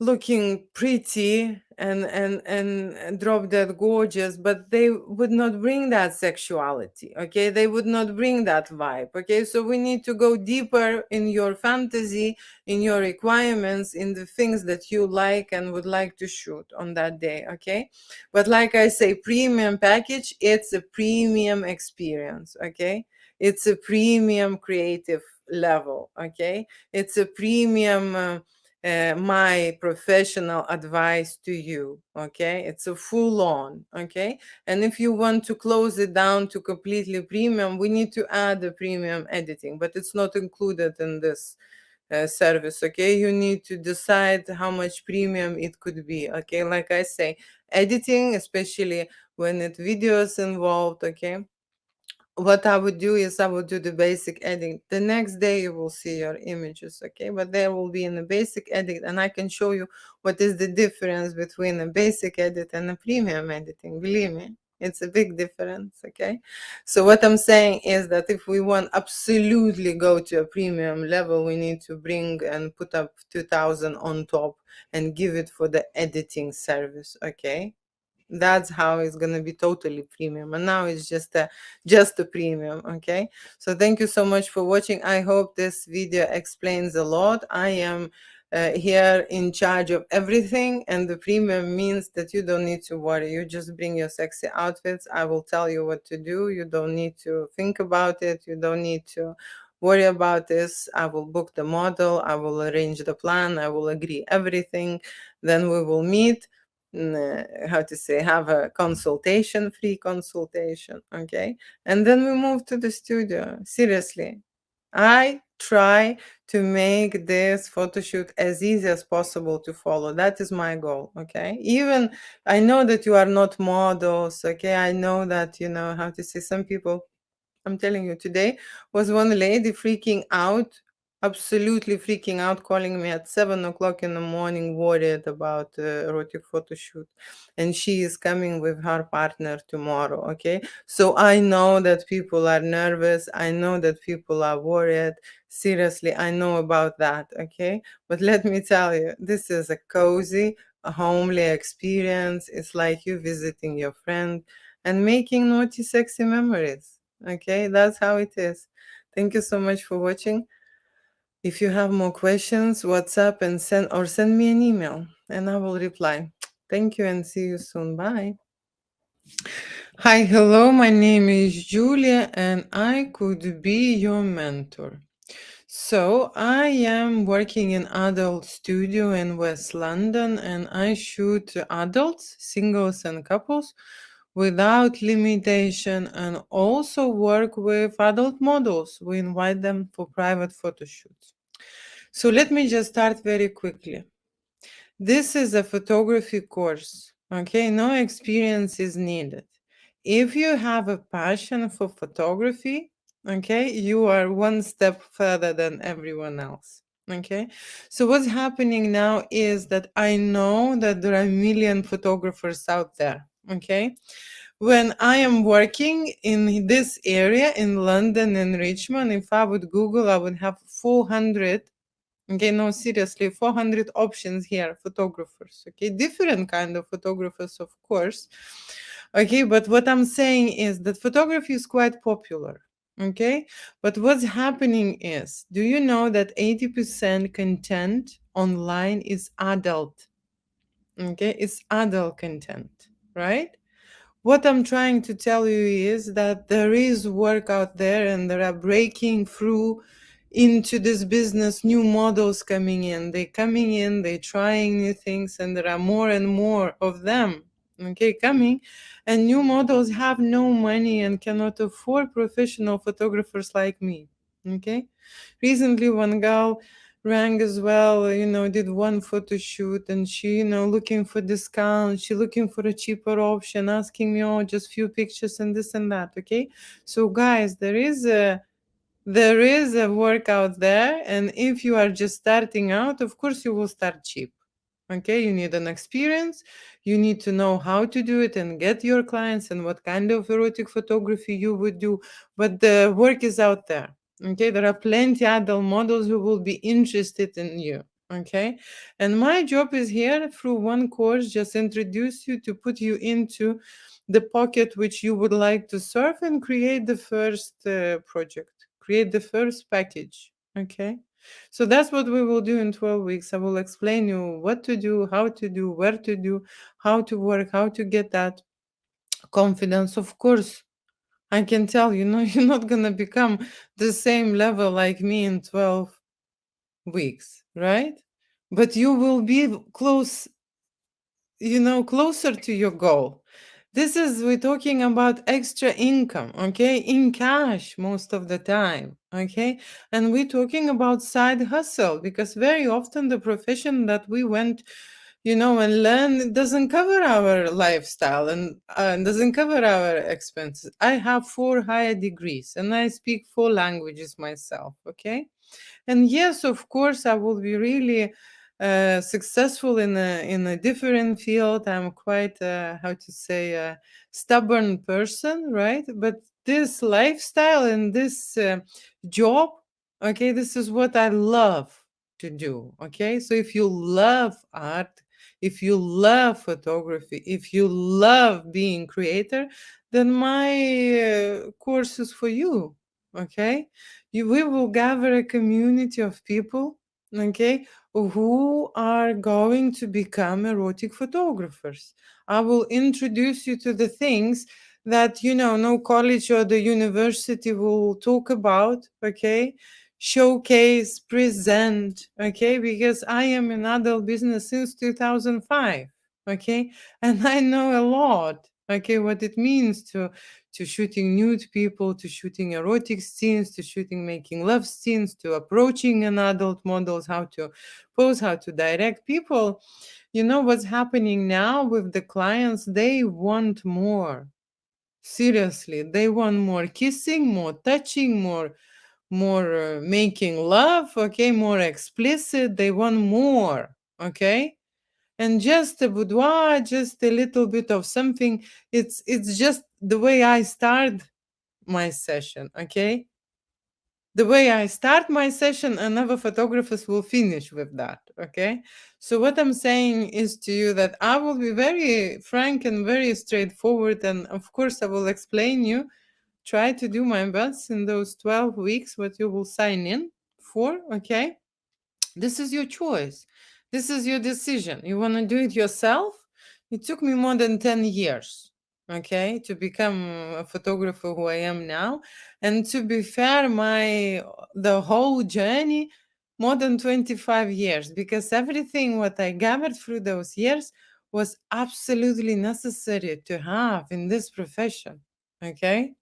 looking pretty and drop dead gorgeous, but they would not bring that sexuality. Okay, they would not bring that vibe. Okay, so we need to go deeper in your fantasy, in your requirements, in the things that you like and would like to shoot on that day. Okay, but like I say, premium package, it's a premium experience. Okay, it's a premium creative level. Okay, it's a premium my professional advice to you. Okay, it's a full on. Okay, and if you want to close it down to completely premium, we need to add the premium editing, but it's not included in this service. Okay, you need to decide how much premium it could be. Okay, like I say, editing, especially when it videos involved. Okay, what I would do is I would do the basic edit. The next day you will see your images, okay? But they will be in the basic edit, and I can show you what is the difference between a basic edit and a premium editing. Believe me, it's a big difference, okay? So what I'm saying is that if we want absolutely go to a premium level, we need to bring and put up 2000 on top and give it for the editing service, okay? That's how it's going to be totally premium, and now it's just a premium. Okay, so thank you so much for watching. I hope this video explains a lot. I am here in charge of everything, and the premium means that you don't need to worry. You just bring your sexy outfits. I will tell you what to do. You don't need to think about it. You don't need to worry about this. I will book the model. I will arrange the plan. I will agree everything. Then we will meet, how to say, have a consultation, free consultation. Okay, and then we move to the studio. Seriously, I try to make this photo shoot as easy as possible to follow. That is my goal. Okay, even I know that you are not models. Okay, I know that, you know, how to say, some people, I'm telling you, today was one lady freaking out, absolutely freaking out, calling me at 7 o'clock in the morning, worried about erotic photo shoot. And she is coming with her partner tomorrow. Okay. So I know that people are nervous. I know that people are worried. Seriously, I know about that. Okay. But let me tell you, this is a cozy, a homely experience. It's like you visiting your friend and making naughty, sexy memories. Okay, that's how it is. Thank you so much for watching. If you have more questions, WhatsApp and send me an email and I will reply. Thank you and see you soon. Bye. Hi, hello. My name is Julia and I could be your mentor. So I am working in adult studio in West London and I shoot adults, singles and couples without limitation, and also work with adult models. We invite them for private photo shoots. So let me just start very quickly. This is a photography course, okay? No experience is needed. If you have a passion for photography, okay, you are one step further than everyone else, okay? So what's happening now is that I know that there are a million photographers out there, okay? When I am working in this area in London and Richmond, if I would Google, I would have 400. Okay, no, seriously, 400 options here, photographers. Okay, different kind of photographers, of course. Okay, but what I'm saying is that photography is quite popular. Okay, but what's happening is, do you know that 80% content online is adult? Okay, it's adult content, right? What I'm trying to tell you is that there is work out there and there are breaking through into this business, new models coming in. They're coming in, they're trying new things, and there are more and more of them, okay, coming. And new models have no money and cannot afford professional photographers like me, okay? Recently, one girl rang as well, you know, did one photo shoot and she, you know, looking for discount, she looking for a cheaper option, asking me, oh, just few pictures and this and that. Okay, so guys, there is a work out there, and if you are just starting out, of course you will start cheap. Okay, you need an experience, you need to know how to do it and get your clients and what kind of erotic photography you would do, but the work is out there. Okay, there are plenty adult models who will be interested in you. Okay. And my job is here through one course, just introduce you to put you into the pocket which you would like to serve and create the first project, create the first package. Okay. So that's what we will do in 12 weeks. I will explain you what to do, how to do, where to do, how to work, how to get that confidence. Of course, I can tell you, no, you're not going to become the same level like me in 12 weeks, right? But you will be close, closer to your goal. This is, we're talking about extra income, okay, in cash most of the time, okay? And we're talking about side hustle because very often the profession that we went, and learn, it doesn't cover our lifestyle and doesn't cover our expenses. I have 4 higher degrees and I speak 4 languages myself, okay? And yes, of course, I will be really successful in a different field. I'm quite how to say a stubborn person, right? But this lifestyle and this job, okay, this is what I love to do. Okay, so if you love art, if you love photography, if you love being creator, then my course is for you. Okay, we will gather a community of people, okay, who are going to become erotic photographers. I will introduce you to the things that no college or the university will talk about, okay, showcase, present, okay, because I am in adult business since 2005, okay, and I know a lot, okay, what it means to shooting nude people, to shooting erotic scenes, to shooting making love scenes, to approaching an adult models, how to pose, how to direct people. You know what's happening now with the clients? They want more. Seriously, they want more kissing, more touching, more making love, okay, more explicit. They want more, okay? And just a boudoir, just a little bit of something. It's just the way I start my session, okay? The way I start my session, another photographers will finish with that, okay? So what I'm saying is to you that I will be very frank and very straightforward, and of course I will explain you, try to do my best in those 12 weeks what you will sign in for, okay? This is your choice. This is your decision. You want to do it yourself? It took me more than 10 years, okay, to become a photographer who I am now. And to be fair, the whole journey, more than 25 years, because everything what I gathered through those years was absolutely necessary to have in this profession, okay?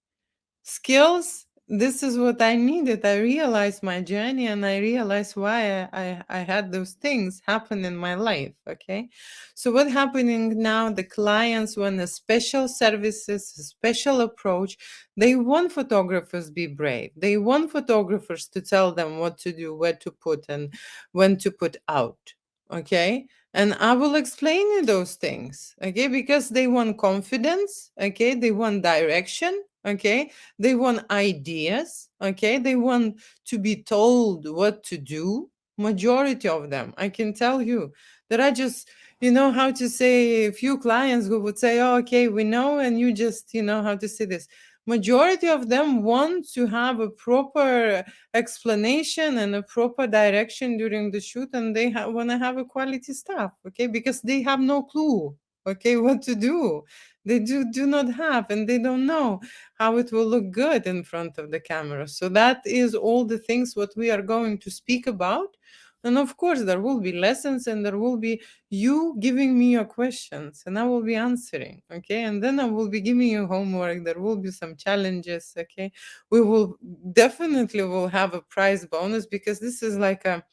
Skills, this is what I needed. I realized my journey and I realized why I had those things happen in my life. Okay. So what happening now, the clients want a special services, a special approach. They want photographers be brave. They want photographers to tell them what to do, where to put and when to put out. Okay. And I will explain you those things. Okay. Because they want confidence. Okay. They want direction. Okay, they want ideas, okay? They want to be told what to do. Majority of them, I can tell you, there are just, how to say, a few clients who would say, oh, okay, we know, and you just, how to say this. Majority of them want to have a proper explanation and a proper direction during the shoot, and they want to have a quality staff, okay? Because they have no clue, okay, what to do. They do not have, and they don't know how it will look good in front of the camera. So that is all the things what we are going to speak about. And of course, there will be lessons and there will be you giving me your questions and I will be answering. Okay. And then I will be giving you homework. There will be some challenges. Okay. We will definitely will have a prize bonus because this is like a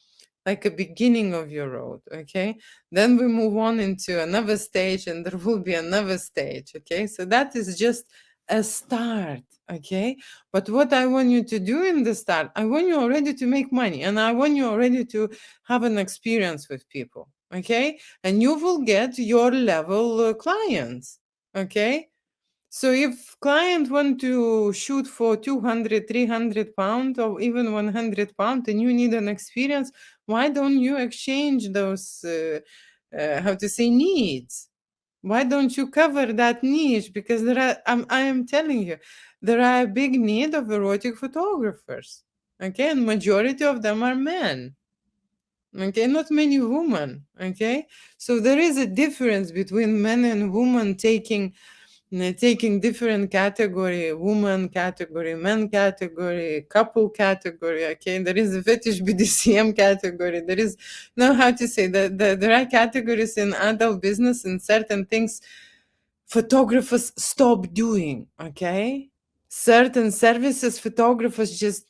beginning of your road, okay? Then we move on into another stage and there will be another stage, okay? So that is just a start, okay? But what I want you to do in the start, I want you already to make money and I want you already to have an experience with people, okay? And you will get your level clients, okay? So if client want to shoot for 200, 300 pounds or even 100 pounds and you need an experience, Why don't you exchange those, how to say, needs? Why don't you cover that niche? Because I am telling you, there are a big need of erotic photographers. Okay, and majority of them are men. Okay, not many women. Okay, so there is a difference between men and women taking different category, woman category, men category, couple category. Okay, there is a fetish BDSM category. There is no, how to say, there are categories in adult business, and certain things photographers stop doing. Okay, certain services photographers just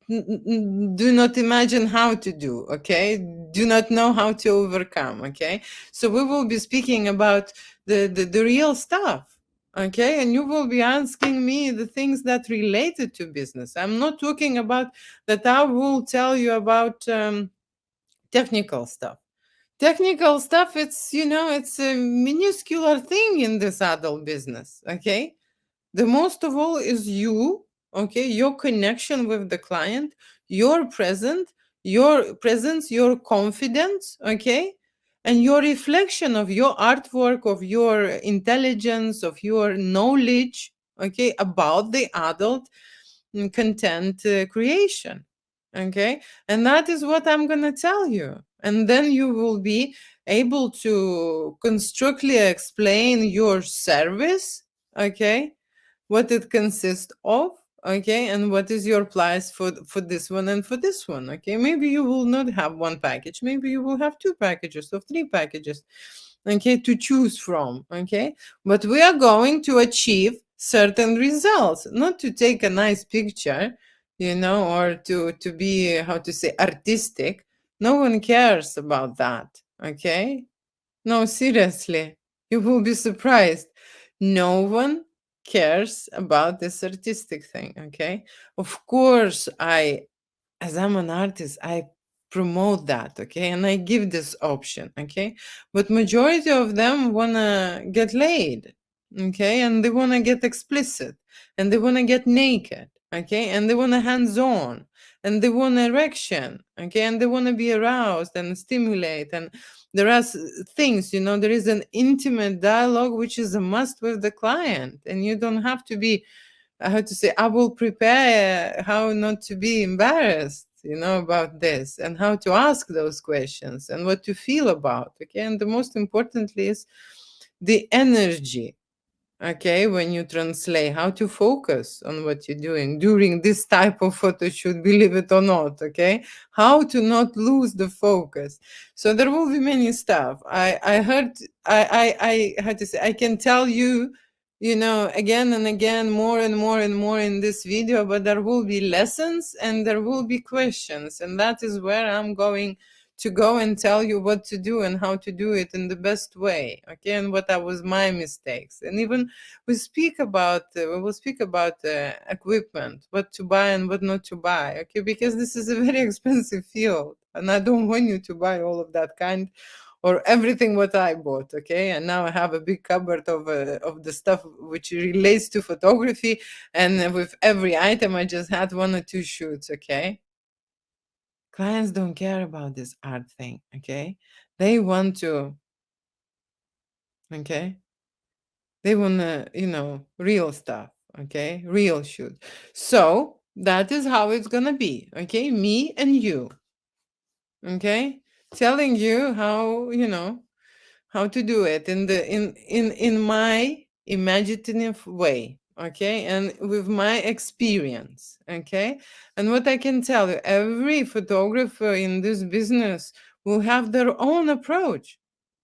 do not imagine how to do. Okay, do not know how to overcome. Okay, so we will be speaking about the real stuff. Okay, and you will be asking me the things that related to business. I'm not talking about that. I will tell you about technical stuff. Technical stuff, it's, it's a minuscule thing in this adult business. Okay, the most of all is you. Okay, your connection with the client, your presence, your confidence. Okay, and your reflection of your artwork, of your intelligence, of your knowledge. Okay, about the adult content creation. Okay, and that is what I'm going to tell you, and then you will be able to constructively explain your service. Okay, what it consists of. Okay, and what is your price for this one and for this one. Okay, maybe you will not have one package, maybe you will have two packages or three packages, okay, to choose from. Okay, but we are going to achieve certain results, not to take a nice picture, or to be, how to say, artistic. No one cares about that. Okay, no, seriously, you will be surprised. No one cares about this artistic thing. Okay, of course, as I'm an artist, I promote that. Okay, and I give this option. Okay, but majority of them wanna get laid. Okay, and they wanna get explicit, and they wanna get naked. Okay, and they wanna hands on, and they want erection. Okay, and they wanna be aroused and stimulate. And there are things, there is an intimate dialogue which is a must with the client, and you don't have to be, how to say, I will prepare how not to be embarrassed, about this, and how to ask those questions, and what to feel about. Okay, and the most importantly is the energy. Okay, when you translate, how to focus on what you're doing during this type of photo shoot, believe it or not. Okay, how to not lose the focus. So there will be many stuff. I heard, I had to say, I can tell you, again and again, more and more and more in this video, but there will be lessons and there will be questions, and that is where I'm going to go and tell you what to do and how to do it in the best way. Okay, and what was my mistakes. And even we will speak about equipment, what to buy and what not to buy. Okay, because this is a very expensive field, and I don't want you to buy all of that kind or everything what I bought. Okay, and now I have a big cupboard of the stuff which relates to photography, and with every item I just had one or two shoots. Okay, clients don't care about this art thing. Okay, they want to, okay, they want to, real stuff. Okay, real shoot. So that is how it's gonna be. Okay, me and you. Okay, telling you how to do it in my imaginative way. Okay, and with my experience. Okay, and what I can tell you, every photographer in this business will have their own approach.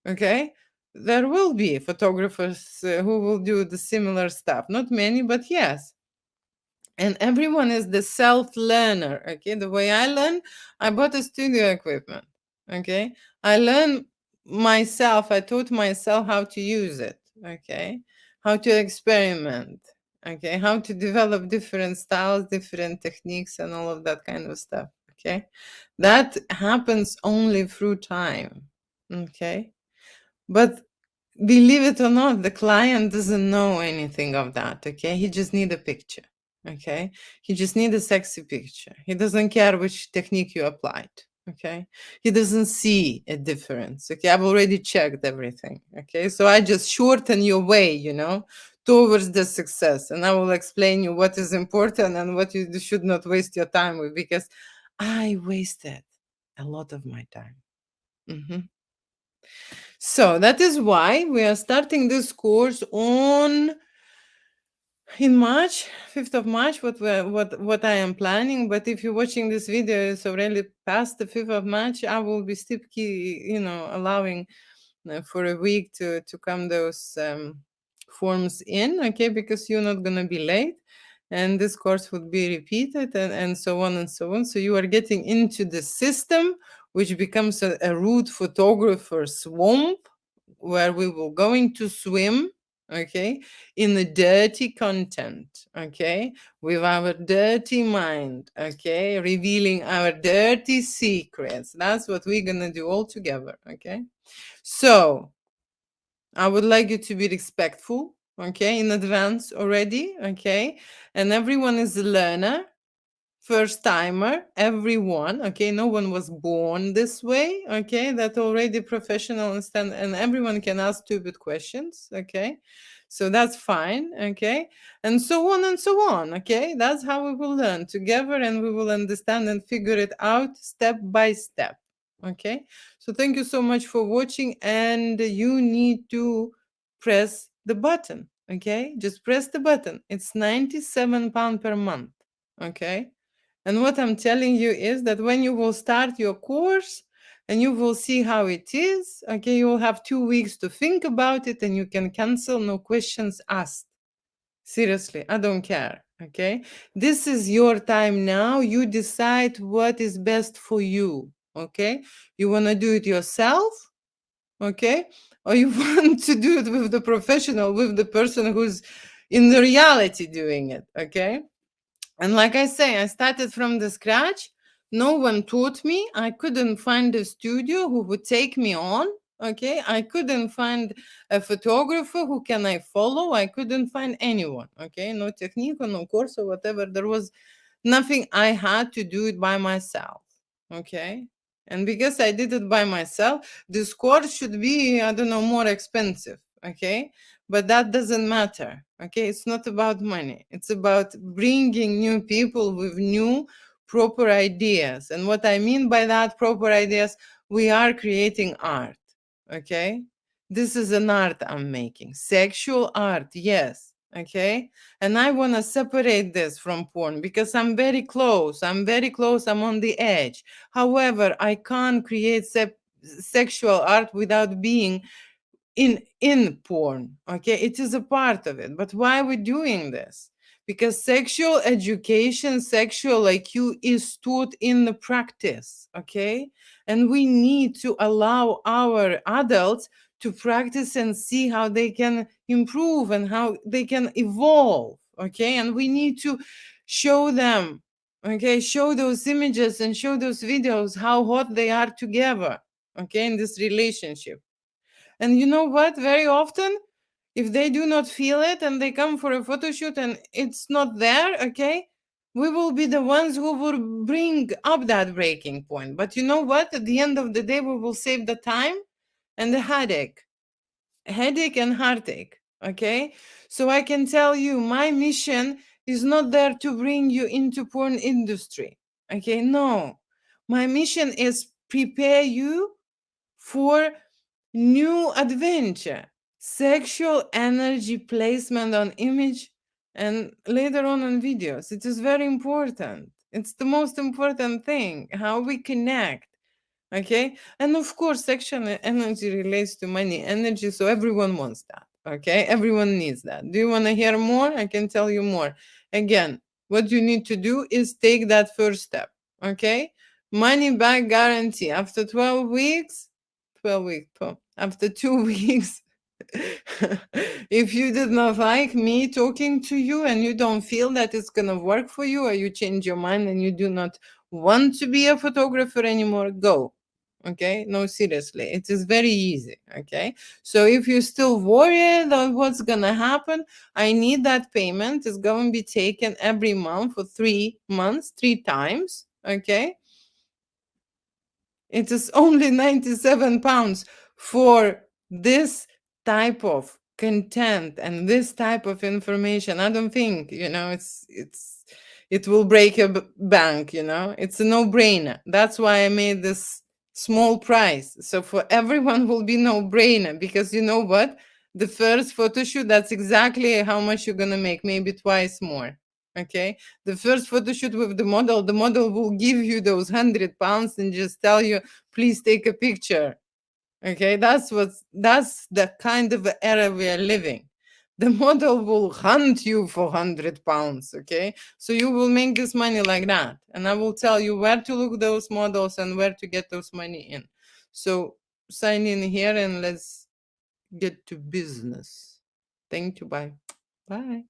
Okay, there will be photographers who will do the similar stuff, not many, but yes. And everyone is the self learner. Okay, the way I learn, I bought a studio equipment. Okay, I learned myself, I taught myself how to use it. Okay, how to experiment. Okay, how to develop different styles, different techniques, and all of that kind of stuff. Okay, that happens only through time. Okay, but believe it or not, the client doesn't know anything of that. Okay, he just need a picture. Okay, he just need a sexy picture. He doesn't care which technique you applied. Okay, he doesn't see a difference. Okay, I've already checked everything. Okay, so I just shorten your way, towards the success, and I will explain you what is important and what you should not waste your time with, because I wasted a lot of my time. Mhm. So that is why we are starting this course on in March, 5th of March, what I am planning. But if you're watching this video, it's already past the 5th of March. I will be still allowing for a week to come those forms in, okay, because you're not gonna be late, and this course would be repeated, and so on and so on. So you are getting into the system, which becomes a root photographer swamp, where we will going to swim, okay, in the dirty content, okay, with our dirty mind, okay, revealing our dirty secrets. That's what we're gonna do all together, okay. So I would like you to be respectful, okay, in advance already, okay, and everyone is a learner, first timer, everyone, okay, no one was born this way, okay, that already professional and everyone can ask stupid questions, okay, so that's fine, okay, and so on and so on, okay, that's how we will learn together, and we will understand and figure it out step by step, okay. So thank you so much for watching, and you need to press the button, okay, just press the button. It's £97 per month, okay. And what I'm telling you is that when you will start your course and you will see how it is, okay, you will have 2 weeks to think about it, and you can cancel, no questions asked. Seriously, I don't care, okay? This is your time now. You decide what is best for you, okay? You want to do it yourself, okay? Or you want to do it with the professional, with the person who's in the reality doing it, okay? And like I say, I started from the scratch. No one taught me. I couldn't find a studio who would take me on. Okay. I couldn't find a photographer who can I follow. I couldn't find anyone. Okay. No technique or no course or whatever. There was nothing. I had to do it by myself. Okay. And because I did it by myself, this course should be, I don't know, more expensive. Okay. But that doesn't matter. Okay. It's not about money. It's about bringing new people with new proper ideas. And what I mean by that proper ideas, we are creating art. Okay. This is an art I'm making. Sexual art. Yes. Okay. And I want to separate this from porn because I'm very close. I'm very close. I'm on the edge. However, I can't create sexual art without being in porn. Okay, it is a part of it. But why are we doing this? Because sexual education, sexual IQ is taught in the practice. Okay, and we need to allow our adults to practice and see how they can improve and how they can evolve. Okay, and we need to show them, okay, show those images and show those videos how hot they are together, okay, in this relationship. And you know what? Very often, if they do not feel it and they come for a photo shoot and it's not there, okay, we will be the ones who will bring up that breaking point. But you know what? At the end of the day, we will save the time and the headache and heartache. Okay, so I can tell you, my mission is not there to bring you into porn industry. Okay, no, my mission is prepare you for new adventure, sexual energy placement on image and later on videos. It is very important. It's the most important thing, how we connect. Okay. And of course, sexual energy relates to money energy. So everyone wants that. Okay. Everyone needs that. Do you want to hear more? I can tell you more. Again, what you need to do is take that first step. Okay. Money back guarantee after 12 weeks. 12 weeks. After 2 weeks, if you did not like me talking to you and you don't feel that it's going to work for you, or you change your mind and you do not want to be a photographer anymore, go. Okay, no, seriously, it is very easy. Okay, so if you're still worried on what's gonna happen, I need that payment. It's going to be taken every month for 3 months, 3 times. Okay, It is only 97 pounds for this type of content and this type of information. I don't think, it will break a bank, It's a no-brainer. That's why I made this small price. So for everyone will be no-brainer, because you know what? The first photo shoot, that's exactly how much you're gonna make, maybe twice more. Okay, the first photo shoot with the model will give you those 100 pounds and just tell you, please take a picture. Okay, that's the kind of era we are living. The model will hunt you for 100 pounds. Okay, so you will make this money like that, and I will tell you where to look those models and where to get those money in. So sign in here and let's get to business. Thank you. Bye. Bye.